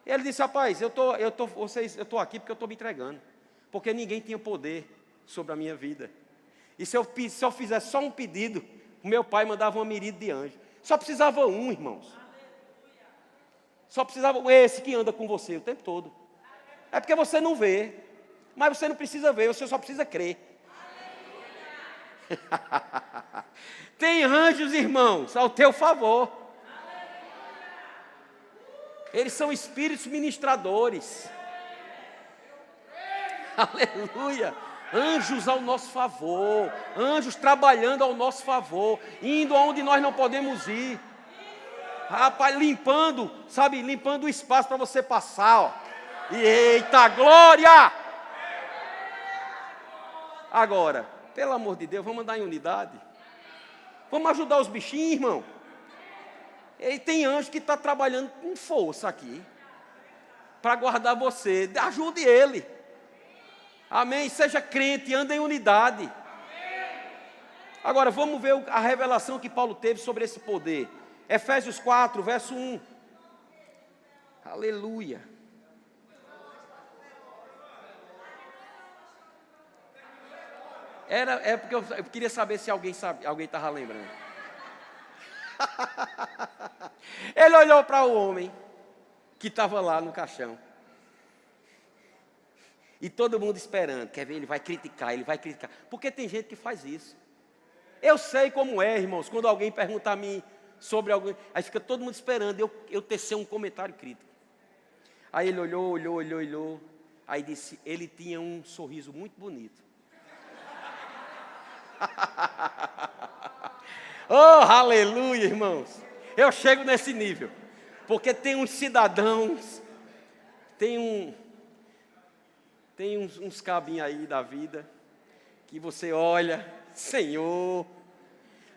E Ele disse, rapaz, eu estou aqui porque eu estou me entregando. Porque ninguém tinha poder sobre a minha vida. E se eu fizesse só um pedido, o meu pai mandava uma miríade de anjos. Só precisava um, irmãos. Só precisava esse que anda com você o tempo todo. É porque você não vê. Mas você não precisa ver, você só precisa crer. Tem anjos, irmãos, ao teu favor. Eles são espíritos ministradores. Aleluia. Anjos ao nosso favor, anjos trabalhando ao nosso favor, indo aonde nós não podemos ir. Rapaz, limpando o espaço para você passar, ó. E eita glória! Agora, pelo amor de Deus, vamos andar em unidade. Vamos ajudar os bichinhos, irmão. E tem anjo que está trabalhando com força aqui para guardar você. Ajude ele. Amém? Seja crente, anda em unidade. Agora, vamos ver a revelação que Paulo teve sobre esse poder. Efésios 4, verso 1. Aleluia. É porque eu queria saber se alguém estava lembrando. Ele olhou para o homem que estava lá no caixão. E todo mundo esperando. Quer ver? Ele vai criticar. Porque tem gente que faz isso. Eu sei como é, irmãos, quando alguém pergunta a mim sobre alguém, aí fica todo mundo esperando eu tecer um comentário crítico. Aí ele olhou. Aí disse, ele tinha um sorriso muito bonito. Oh, aleluia, irmãos. Eu chego nesse nível. Porque tem uns cidadãos, tem uns cabinhos aí da vida, que você olha, Senhor,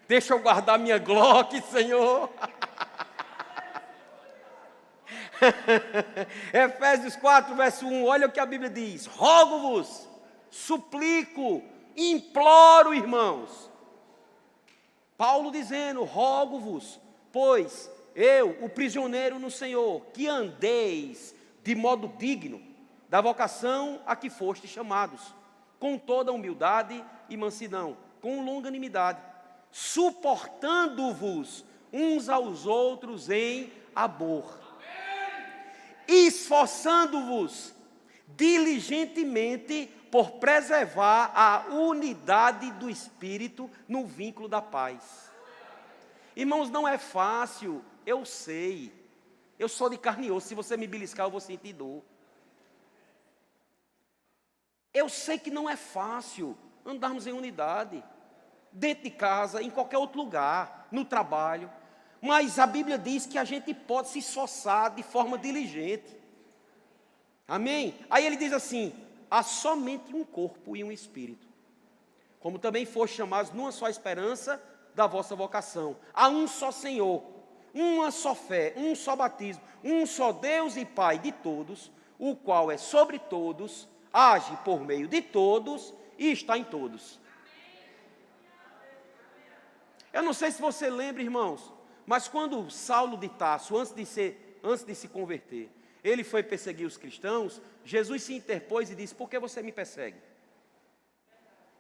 deixa eu guardar minha Glock, Senhor. Efésios 4, verso 1, olha o que a Bíblia diz. Rogo-vos, suplico, imploro, irmãos. Paulo dizendo, rogo-vos, pois eu, o prisioneiro no Senhor, que andeis de modo digno da vocação a que fostes chamados, com toda humildade e mansidão, com longanimidade, suportando-vos uns aos outros em amor, esforçando-vos diligentemente por preservar a unidade do Espírito no vínculo da paz. Irmãos, não é fácil, eu sei. Eu sou de carne e osso, se você me beliscar eu vou sentir dor. Eu sei que não é fácil andarmos em unidade, dentro de casa, em qualquer outro lugar, no trabalho. Mas a Bíblia diz que a gente pode se esforçar de forma diligente. Amém? Aí ele diz assim, há somente um corpo e um espírito, como também foste chamados numa só esperança da vossa vocação. Há um só Senhor, uma só fé, um só batismo, um só Deus e Pai de todos, o qual é sobre todos, age por meio de todos e está em todos. Eu não sei se você lembra, irmãos, mas quando Saulo de Tarso, antes de se converter, ele foi perseguir os cristãos, Jesus se interpôs e disse, por que você me persegue?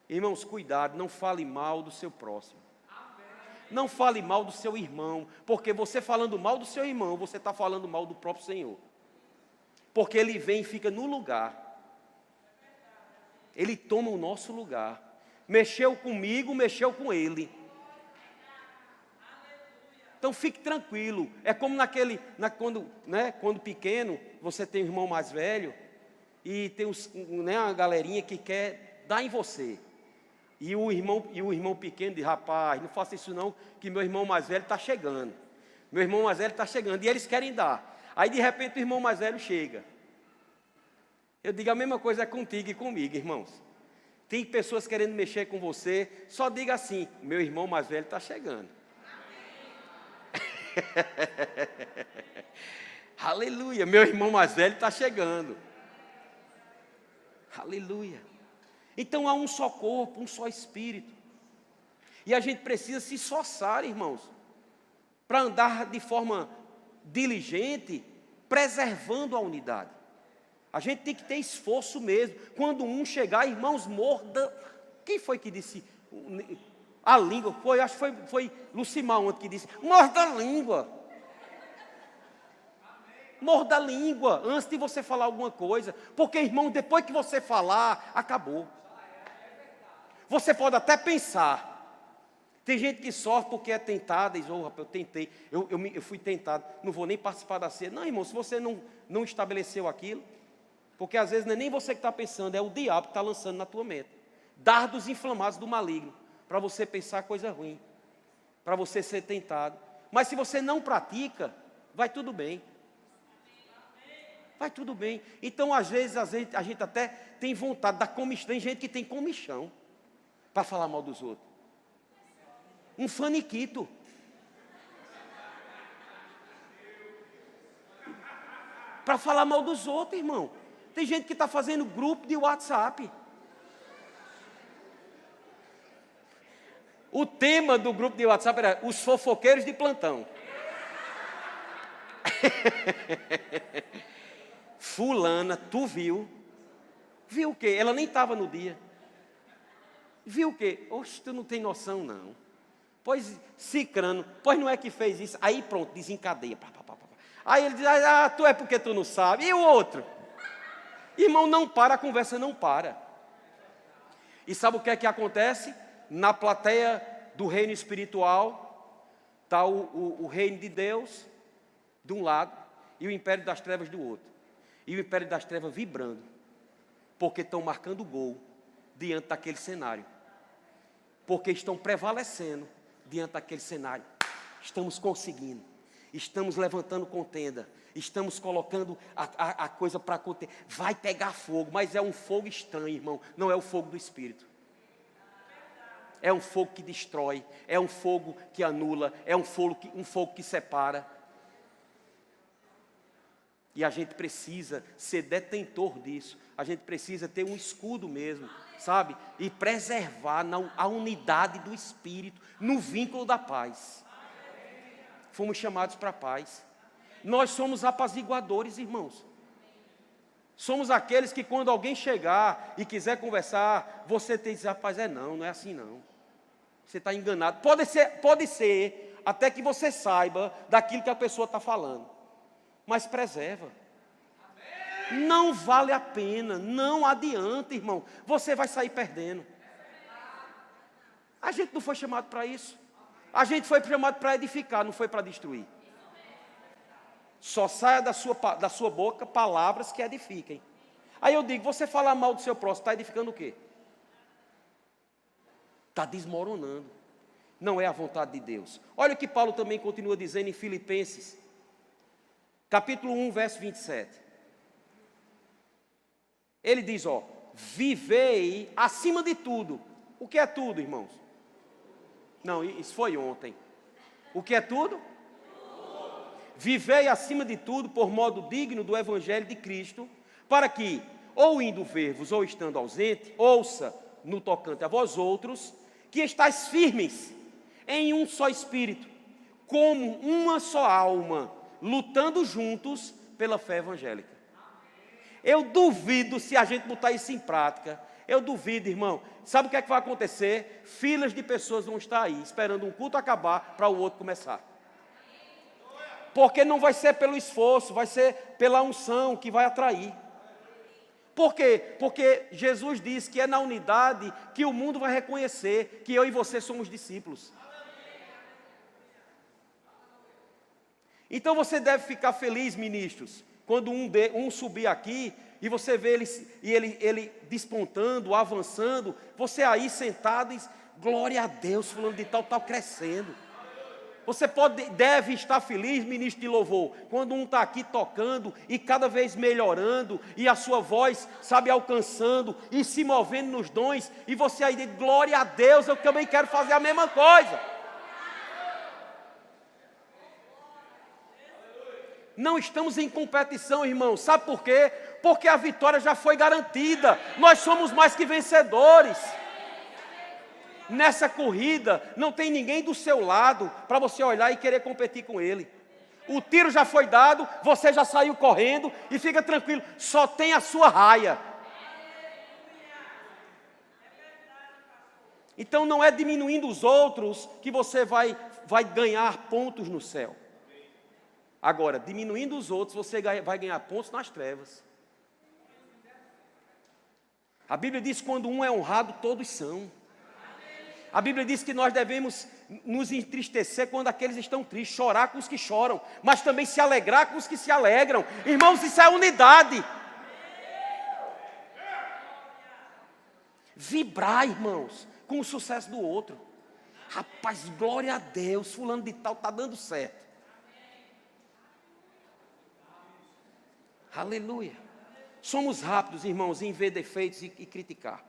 Irmãos, cuidado, não fale mal do seu próximo. Não fale mal do seu irmão, porque você falando mal do seu irmão, você está falando mal do próprio Senhor. Porque ele vem e fica no lugar. Ele toma o nosso lugar. Mexeu comigo, mexeu com ele. Então fique tranquilo. É como quando pequeno, você tem um irmão mais velho, e tem uma galerinha que quer dar em você. E o irmão pequeno diz, rapaz, não faça isso não, que meu irmão mais velho está chegando. Meu irmão mais velho está chegando, e eles querem dar. Aí de repente o irmão mais velho chega. Eu digo, a mesma coisa é contigo e comigo, irmãos. Tem pessoas querendo mexer com você, só diga assim, meu irmão mais velho está chegando. Aleluia, meu irmão mais velho está chegando. Aleluia. Então há um só corpo, um só espírito. E a gente precisa se esforçar, irmãos, para andar de forma diligente, preservando a unidade. A gente tem que ter esforço mesmo. Quando um chegar, irmãos, morda. Quem foi que disse? A língua. Acho que foi Lucimar ontem que disse, morda a língua. Morda a língua antes de você falar alguma coisa. Porque, irmão, depois que você falar, acabou. Você pode até pensar. Tem gente que sofre porque é tentada e diz, rapaz, eu tentei, eu fui tentado, não vou nem participar da ceia. Não, irmão, se você não estabeleceu aquilo, porque às vezes não é nem você que está pensando, é o diabo que está lançando na tua mente. Dardos inflamados do maligno, para você pensar coisa ruim, para você ser tentado. Mas se você não pratica, vai tudo bem. Vai tudo bem. Então, às vezes, a gente até tem vontade da comichão. Tem gente que tem comichão para falar mal dos outros. Um faniquito. Para falar mal dos outros, irmão. Tem gente que está fazendo grupo de WhatsApp. O tema do grupo de WhatsApp era os fofoqueiros de plantão. Fulana, tu viu? Viu o quê? Ela nem estava no dia. Viu o quê? Oxe, tu não tem noção, não. Pois, cicrano, pois não é que fez isso. Aí pronto, desencadeia. Aí ele diz, tu é porque tu não sabe. E o outro? Irmão, não para, a conversa não para. E sabe o que é que acontece? Na plateia do reino espiritual, está o reino de Deus, de um lado, e o império das trevas do outro. E o império das trevas vibrando, porque estão marcando gol diante daquele cenário. Porque estão prevalecendo diante daquele cenário. Estamos conseguindo, estamos levantando contenda, estamos colocando a coisa para acontecer. Vai pegar fogo, mas é um fogo estranho, irmão, não é o fogo do Espírito. É um fogo que destrói, é um fogo que anula, é um fogo que separa. E a gente precisa ser detentor disso. A gente precisa ter um escudo mesmo, sabe? E preservar a unidade do Espírito, no vínculo da paz. Fomos chamados para a paz. Nós somos apaziguadores, irmãos. Somos aqueles que quando alguém chegar e quiser conversar, você tem que dizer, rapaz, não é assim não. Você está enganado. Pode ser até que você saiba daquilo que a pessoa está falando. Mas preserva. Não vale a pena, não adianta, irmão. Você vai sair perdendo. A gente não foi chamado para isso. A gente foi chamado para edificar, não foi para destruir. Só saia da sua boca palavras que edifiquem. Aí eu digo, você falar mal do seu próximo, está edificando o quê? Está desmoronando. Não é a vontade de Deus. Olha o que Paulo também continua dizendo em Filipenses, capítulo 1, verso 27. Ele diz, vivei acima de tudo. O que é tudo, irmãos? Não, isso foi ontem. O que é tudo? Vivei acima de tudo por modo digno do Evangelho de Cristo, para que, ou indo ver-vos, ou estando ausente, ouça no tocante a vós outros, que estáis firmes em um só espírito, como uma só alma, lutando juntos pela fé evangélica. Eu duvido se a gente botar isso em prática. Eu duvido, irmão. Sabe o que é que vai acontecer? Filas de pessoas vão estar aí, esperando um culto acabar para o outro começar. Porque não vai ser pelo esforço, vai ser pela unção que vai atrair. Por quê? Porque Jesus disse que é na unidade que o mundo vai reconhecer que eu e você somos discípulos. Então você deve ficar feliz, ministros, quando um subir aqui e você vê ele despontando, avançando, você aí sentado e glória a Deus, fulano de tal crescendo. Você deve estar feliz, ministro de louvor, quando um está aqui tocando e cada vez melhorando, e a sua voz, sabe, alcançando e se movendo nos dons, e você aí diz, glória a Deus, eu também quero fazer a mesma coisa. Não estamos em competição, irmão, sabe por quê? Porque a vitória já foi garantida, nós somos mais que vencedores. Nessa corrida, não tem ninguém do seu lado para você olhar e querer competir com ele. O tiro já foi dado, você já saiu correndo e fica tranquilo, só tem a sua raia. Então não é diminuindo os outros que você vai ganhar pontos no céu. Agora, diminuindo os outros, você vai ganhar pontos nas trevas. A Bíblia diz que quando um é honrado, todos são. A Bíblia diz que nós devemos nos entristecer quando aqueles estão tristes, chorar com os que choram, mas também se alegrar com os que se alegram. Irmãos, isso é unidade. Vibrar, irmãos, com o sucesso do outro. Rapaz, glória a Deus, fulano de tal está dando certo. Aleluia. Somos rápidos, irmãos, em ver defeitos e criticar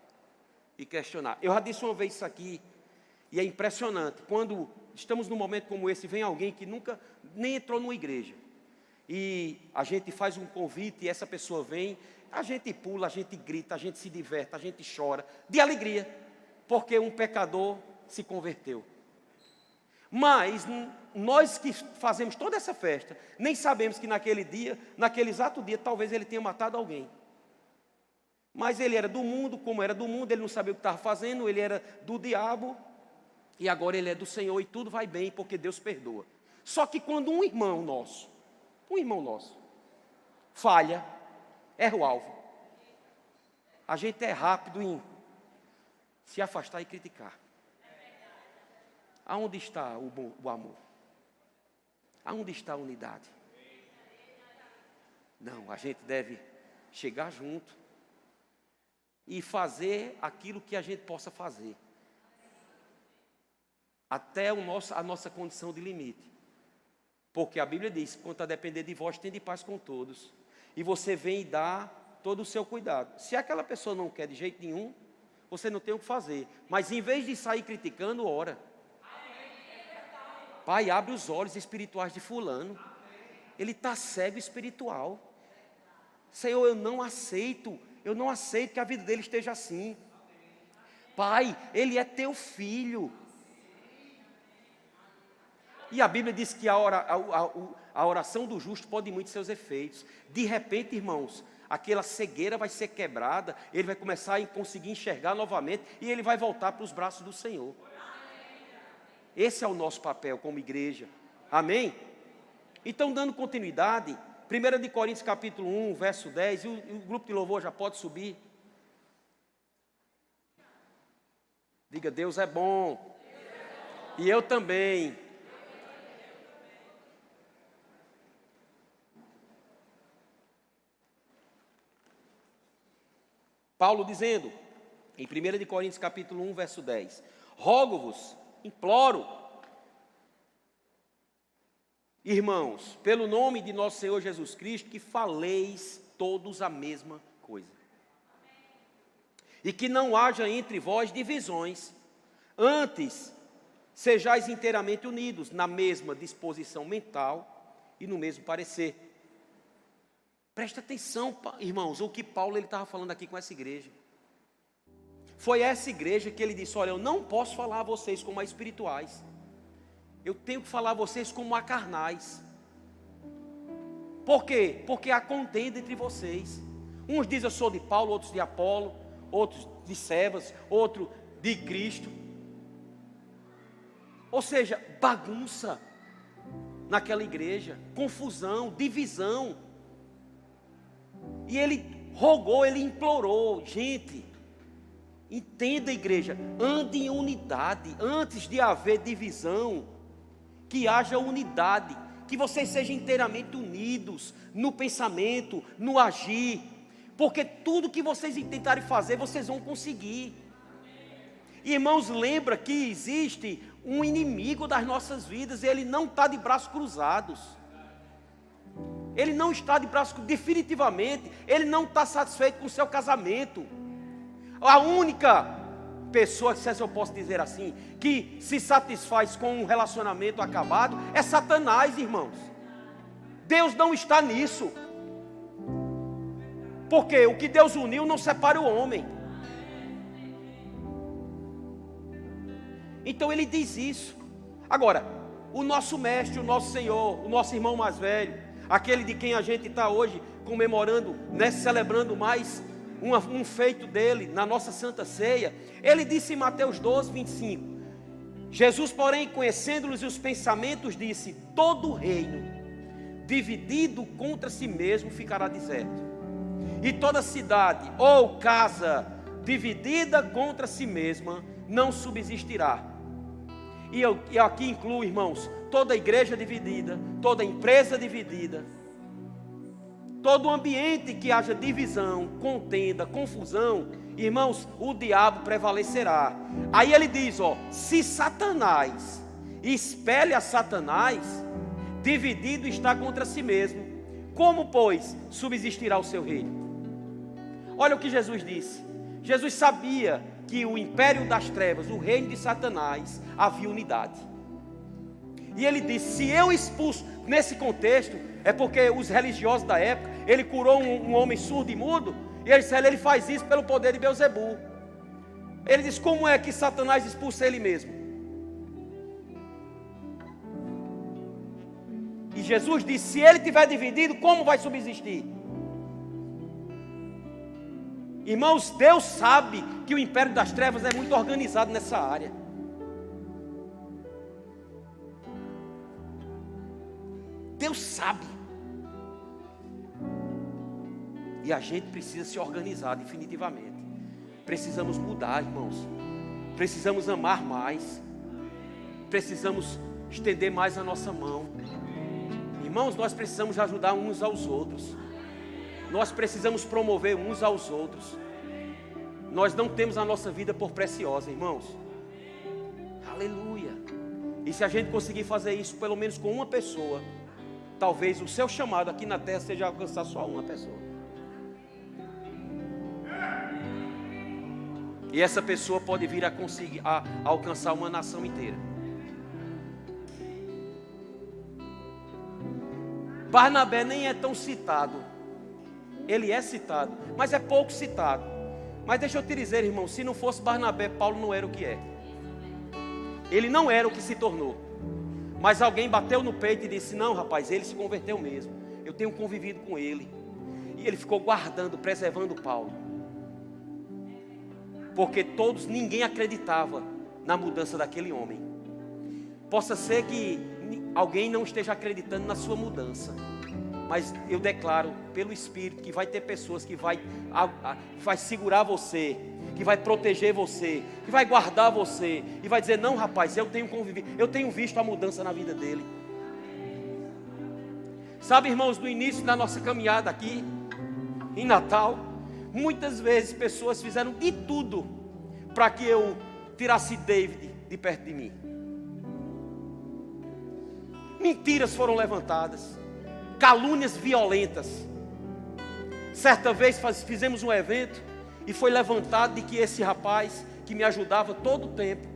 e questionar. Eu já disse uma vez isso aqui, e é impressionante, quando estamos num momento como esse, vem alguém que nunca nem entrou numa igreja, e a gente faz um convite, e essa pessoa vem, a gente pula, a gente grita, a gente se diverte, a gente chora, de alegria, porque um pecador se converteu. Mas nós que fazemos toda essa festa, nem sabemos que naquele dia, naquele exato dia, talvez ele tenha matado alguém. Mas ele era do mundo, como era do mundo, ele não sabia o que estava fazendo, ele era do diabo, e agora ele é do Senhor, e tudo vai bem, porque Deus perdoa. Só que quando um irmão nosso, falha, erra o alvo, a gente é rápido em se afastar e criticar. Aonde está o amor? Aonde está a unidade? Não, a gente deve chegar junto e fazer aquilo que a gente possa fazer, até a nossa condição de limite. Porque a Bíblia diz, quanto a depender de vós, tende paz com todos. E você vem e dá todo o seu cuidado. Se aquela pessoa não quer de jeito nenhum, você não tem o que fazer. Mas em vez de sair criticando, ora. Pai, abre os olhos espirituais de fulano. Ele está cego espiritual. Senhor, eu não aceito que a vida dele esteja assim. Pai, ele é teu filho. E a Bíblia diz que a oração do justo pode muito seus efeitos. De repente, irmãos, aquela cegueira vai ser quebrada, ele vai começar a conseguir enxergar novamente e ele vai voltar para os braços do Senhor. Esse é o nosso papel como igreja. Amém? Então, dando continuidade, 1 Coríntios capítulo 1, verso 10, e o grupo de louvor já pode subir. Diga, Deus é bom. E eu também. Paulo dizendo, em 1 Coríntios capítulo 1, verso 10, rogo-vos, imploro, irmãos, pelo nome de nosso Senhor Jesus Cristo, que faleis todos a mesma coisa. E que não haja entre vós divisões, antes sejais inteiramente unidos na mesma disposição mental e no mesmo parecer. Presta atenção, irmãos, o que Paulo estava falando aqui com essa igreja. Foi essa igreja que ele disse, olha, eu não posso falar a vocês como a espirituais. Eu tenho que falar a vocês como a carnais. Por quê? Porque há contenda entre vocês. Uns dizem eu sou de Paulo, outros de Apolo, outros de Cefas, outro de Cristo. Ou seja, bagunça naquela igreja, confusão, divisão. E ele rogou, ele implorou, gente, entenda, igreja, ande em unidade, antes de haver divisão, que haja unidade, que vocês sejam inteiramente unidos no pensamento, no agir, porque tudo que vocês tentarem fazer, vocês vão conseguir. Irmãos, lembra que existe um inimigo das nossas vidas, e ele não está de braços cruzados. Ele não está de braços, definitivamente, ele não está satisfeito com o seu casamento. A única pessoa, se eu posso dizer assim, que se satisfaz com um relacionamento acabado, é Satanás, irmãos. Deus não está nisso. Porque o que Deus uniu não separa o homem. Então ele diz isso. Agora, o nosso mestre, o nosso Senhor, o nosso irmão mais velho, aquele de quem a gente está hoje comemorando, né, celebrando mais um feito dele na nossa Santa Ceia, ele disse em Mateus 12, 25, Jesus, porém, conhecendo-lhes os pensamentos, disse, todo reino dividido contra si mesmo ficará deserto, e toda cidade ou casa dividida contra si mesma não subsistirá. E eu aqui incluo, irmãos, toda igreja dividida, toda empresa dividida, todo ambiente que haja divisão, contenda, confusão, irmãos, o diabo prevalecerá. Aí ele diz, se Satanás espelha Satanás, dividido está contra si mesmo, como, pois, subsistirá o seu reino? Olha o que Jesus disse. Jesus sabia que o império das trevas, o reino de Satanás, havia unidade. E ele disse, se eu expulso, nesse contexto, é porque os religiosos da época, ele curou um homem surdo e mudo, e ele disse, ele faz isso pelo poder de Beelzebul. Ele diz: como é que Satanás expulsa ele mesmo? E Jesus disse: se ele tiver dividido, como vai subsistir? Irmãos, Deus sabe que o império das trevas é muito organizado nessa área. Deus sabe. E a gente precisa se organizar definitivamente. Precisamos mudar, irmãos. Precisamos amar mais. Precisamos estender mais a nossa mão. Irmãos, nós precisamos ajudar uns aos outros. Nós precisamos promover uns aos outros. Nós não temos a nossa vida por preciosa, irmãos. Aleluia. E se a gente conseguir fazer isso pelo menos com uma pessoa, talvez o seu chamado aqui na terra seja alcançar só uma pessoa. E essa pessoa pode vir a conseguir alcançar uma nação inteira. Barnabé nem é tão citado. Ele é citado, mas é pouco citado. Mas deixa eu te dizer, irmão, se não fosse Barnabé, Paulo não era o que é. Ele não era o que se tornou. Mas alguém bateu no peito e disse: não, rapaz, ele se converteu mesmo. Eu tenho convivido com ele. E ele ficou guardando, preservando Paulo. Porque ninguém acreditava na mudança daquele homem. Possa ser que alguém não esteja acreditando na sua mudança. Mas eu declaro pelo Espírito que vai ter pessoas que vai segurar você, que vai proteger você, que vai guardar você e vai dizer: não, rapaz, eu tenho convivido, eu tenho visto a mudança na vida dele. Sabe, irmãos, no início da nossa caminhada aqui em Natal, muitas vezes pessoas fizeram de tudo para que eu tirasse David de perto de mim. Mentiras foram levantadas, calúnias violentas. Certa vez fizemos um evento e foi levantado de que esse rapaz que me ajudava todo o tempo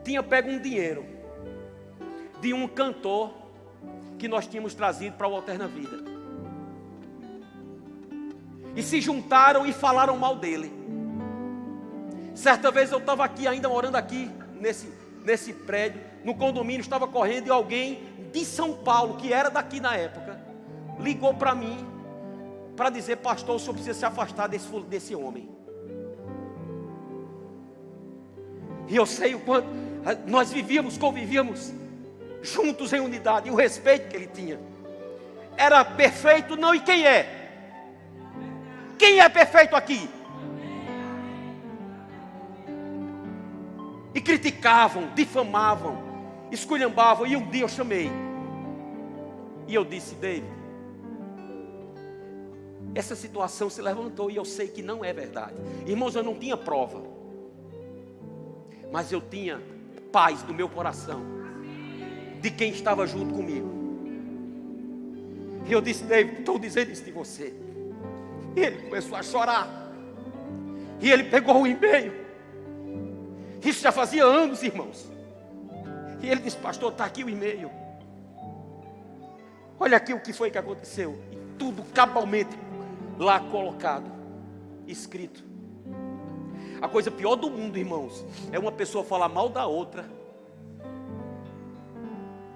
tinha pego um dinheiro de um cantor que nós tínhamos trazido para o Alterna Vida. E se juntaram e falaram mal dele. Certa vez eu estava aqui ainda morando aqui nesse prédio, no condomínio, estava correndo e alguém de São Paulo, que era daqui na época, ligou para mim para dizer: pastor, o senhor precisa se afastar desse homem. E eu sei o quanto nós convivíamos juntos em unidade, e o respeito que ele tinha. Era perfeito? Não. E quem é? Quem é perfeito aqui? E criticavam, difamavam, esculhambavam. E um dia eu chamei e eu disse: David, essa situação se levantou e eu sei que não é verdade. Irmãos, eu não tinha prova, mas eu tinha paz no meu coração de quem estava junto comigo. E eu disse: David, estou dizendo isso de você. E ele começou a chorar. E ele pegou o e-mail. Isso já fazia anos, irmãos. E ele disse: pastor, está aqui o e-mail. Olha aqui o que foi que aconteceu. E tudo cabalmente lá colocado, escrito. A coisa pior do mundo, irmãos, é uma pessoa falar mal da outra.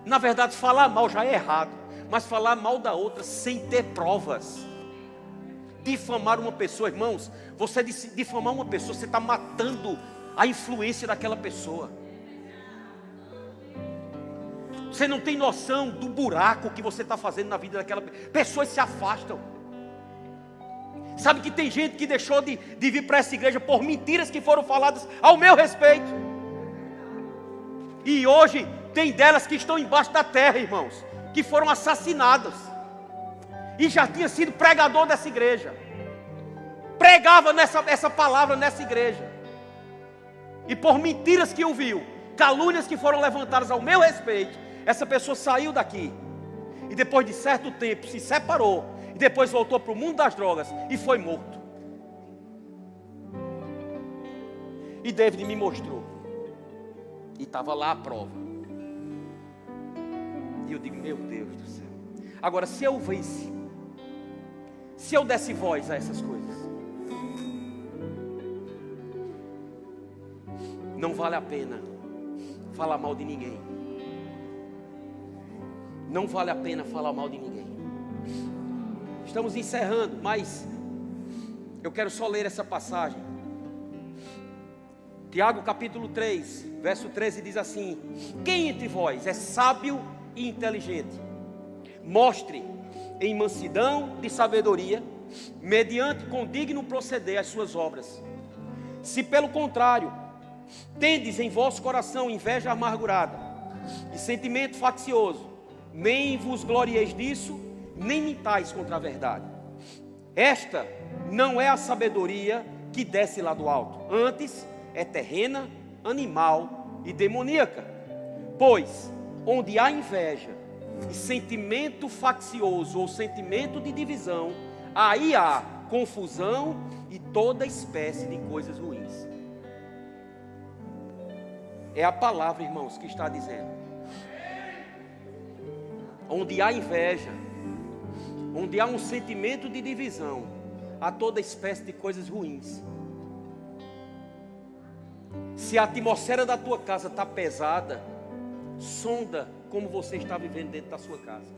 Na verdade, falar mal já é errado, mas falar mal da outra sem ter provas. Difamar uma pessoa, irmãos, você difamar uma pessoa, você está matando a influência daquela pessoa. Você não tem noção do buraco que você está fazendo na vida daquela pessoa. Pessoas se afastam. Sabe que tem gente que deixou de vir para essa igreja por mentiras que foram faladas ao meu respeito. E hoje tem delas que estão embaixo da terra, irmãos, que foram assassinadas. E já tinha sido pregador dessa igreja. Pregava essa palavra nessa igreja. E por mentiras que ouviu, calúnias que foram levantadas ao meu respeito, essa pessoa saiu daqui. E depois de certo tempo se separou. E depois voltou para o mundo das drogas e foi morto. E David me mostrou. E estava lá a prova. E eu digo: meu Deus do céu. Agora, se eu visse, se eu desse voz a essas coisas, não vale a pena falar mal de ninguém. Não vale a pena falar mal de ninguém. Estamos encerrando, mas eu quero só ler essa passagem. Tiago capítulo 3, verso 13 diz assim: quem entre vós é sábio e inteligente? Mostre em mansidão de sabedoria, mediante condigno proceder as suas obras. Se pelo contrário, tendes em vosso coração inveja amargurada e sentimento faccioso, nem vos glorieis disso, nem mintais contra a verdade. Esta não é a sabedoria que desce lá do alto, antes é terrena, animal e demoníaca. Pois, onde há inveja e sentimento faccioso ou sentimento de divisão, aí há confusão e toda espécie de coisas ruins. É a palavra, irmãos, que está dizendo. Onde há inveja, onde há um sentimento de divisão, há toda espécie de coisas ruins. Se a atmosfera da tua casa está pesada, sonda como você está vivendo dentro da sua casa.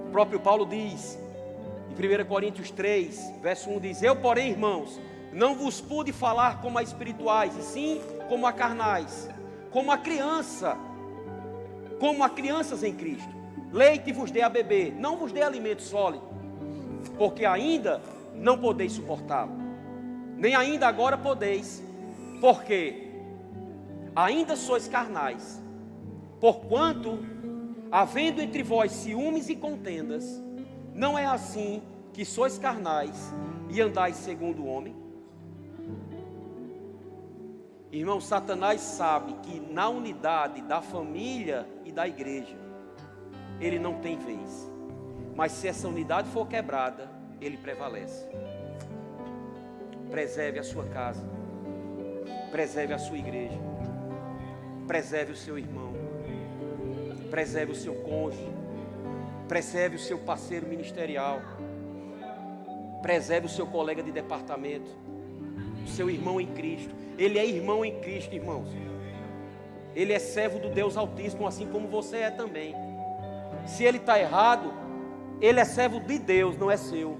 O próprio Paulo diz, em 1 Coríntios 3, verso 1 diz: eu, porém, irmãos, não vos pude falar como a espirituais, e sim como a carnais, como a crianças em Cristo. Leite vos dei a beber, não vos dei alimento sólido, porque ainda não podeis suportá-lo, nem ainda agora podeis, porque ainda sois carnais. Porquanto, havendo entre vós ciúmes e contendas, não é assim que sois carnais e andais segundo o homem? Irmão, Satanás sabe que na unidade da família e da igreja, ele não tem vez. Mas se essa unidade for quebrada, ele prevalece. Preserve a sua casa, preserve a sua igreja, preserve o seu irmão, preserve o seu cônjuge, preserve o seu parceiro ministerial, preserve o seu colega de departamento, o seu irmão em Cristo. Ele é irmão em Cristo, irmãos. Ele é servo do Deus Altíssimo, assim como você é também. Se ele está errado, ele é servo de Deus, não é seu.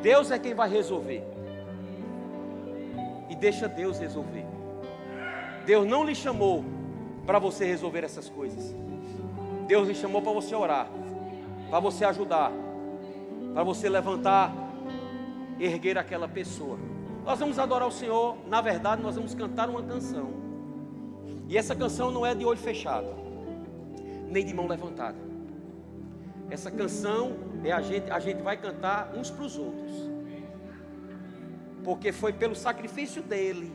Deus é quem vai resolver. E deixa Deus resolver. Deus não lhe chamou para você resolver essas coisas. Deus lhe chamou para você orar, para você ajudar, para você levantar, erguer aquela pessoa. Nós vamos adorar o Senhor. Na verdade, nós vamos cantar uma canção. E essa canção não é de olho fechado, nem de mão levantada. Essa canção é a gente vai cantar uns para os outros, porque foi pelo sacrifício dele,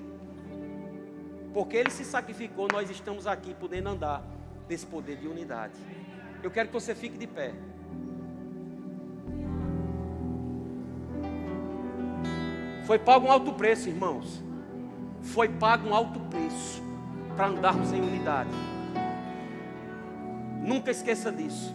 porque ele se sacrificou, nós estamos aqui podendo andar nesse poder de unidade. Eu quero que você fique de pé. Foi pago um alto preço, irmãos. Foi pago um alto preço para andarmos em unidade. Nunca esqueça disso.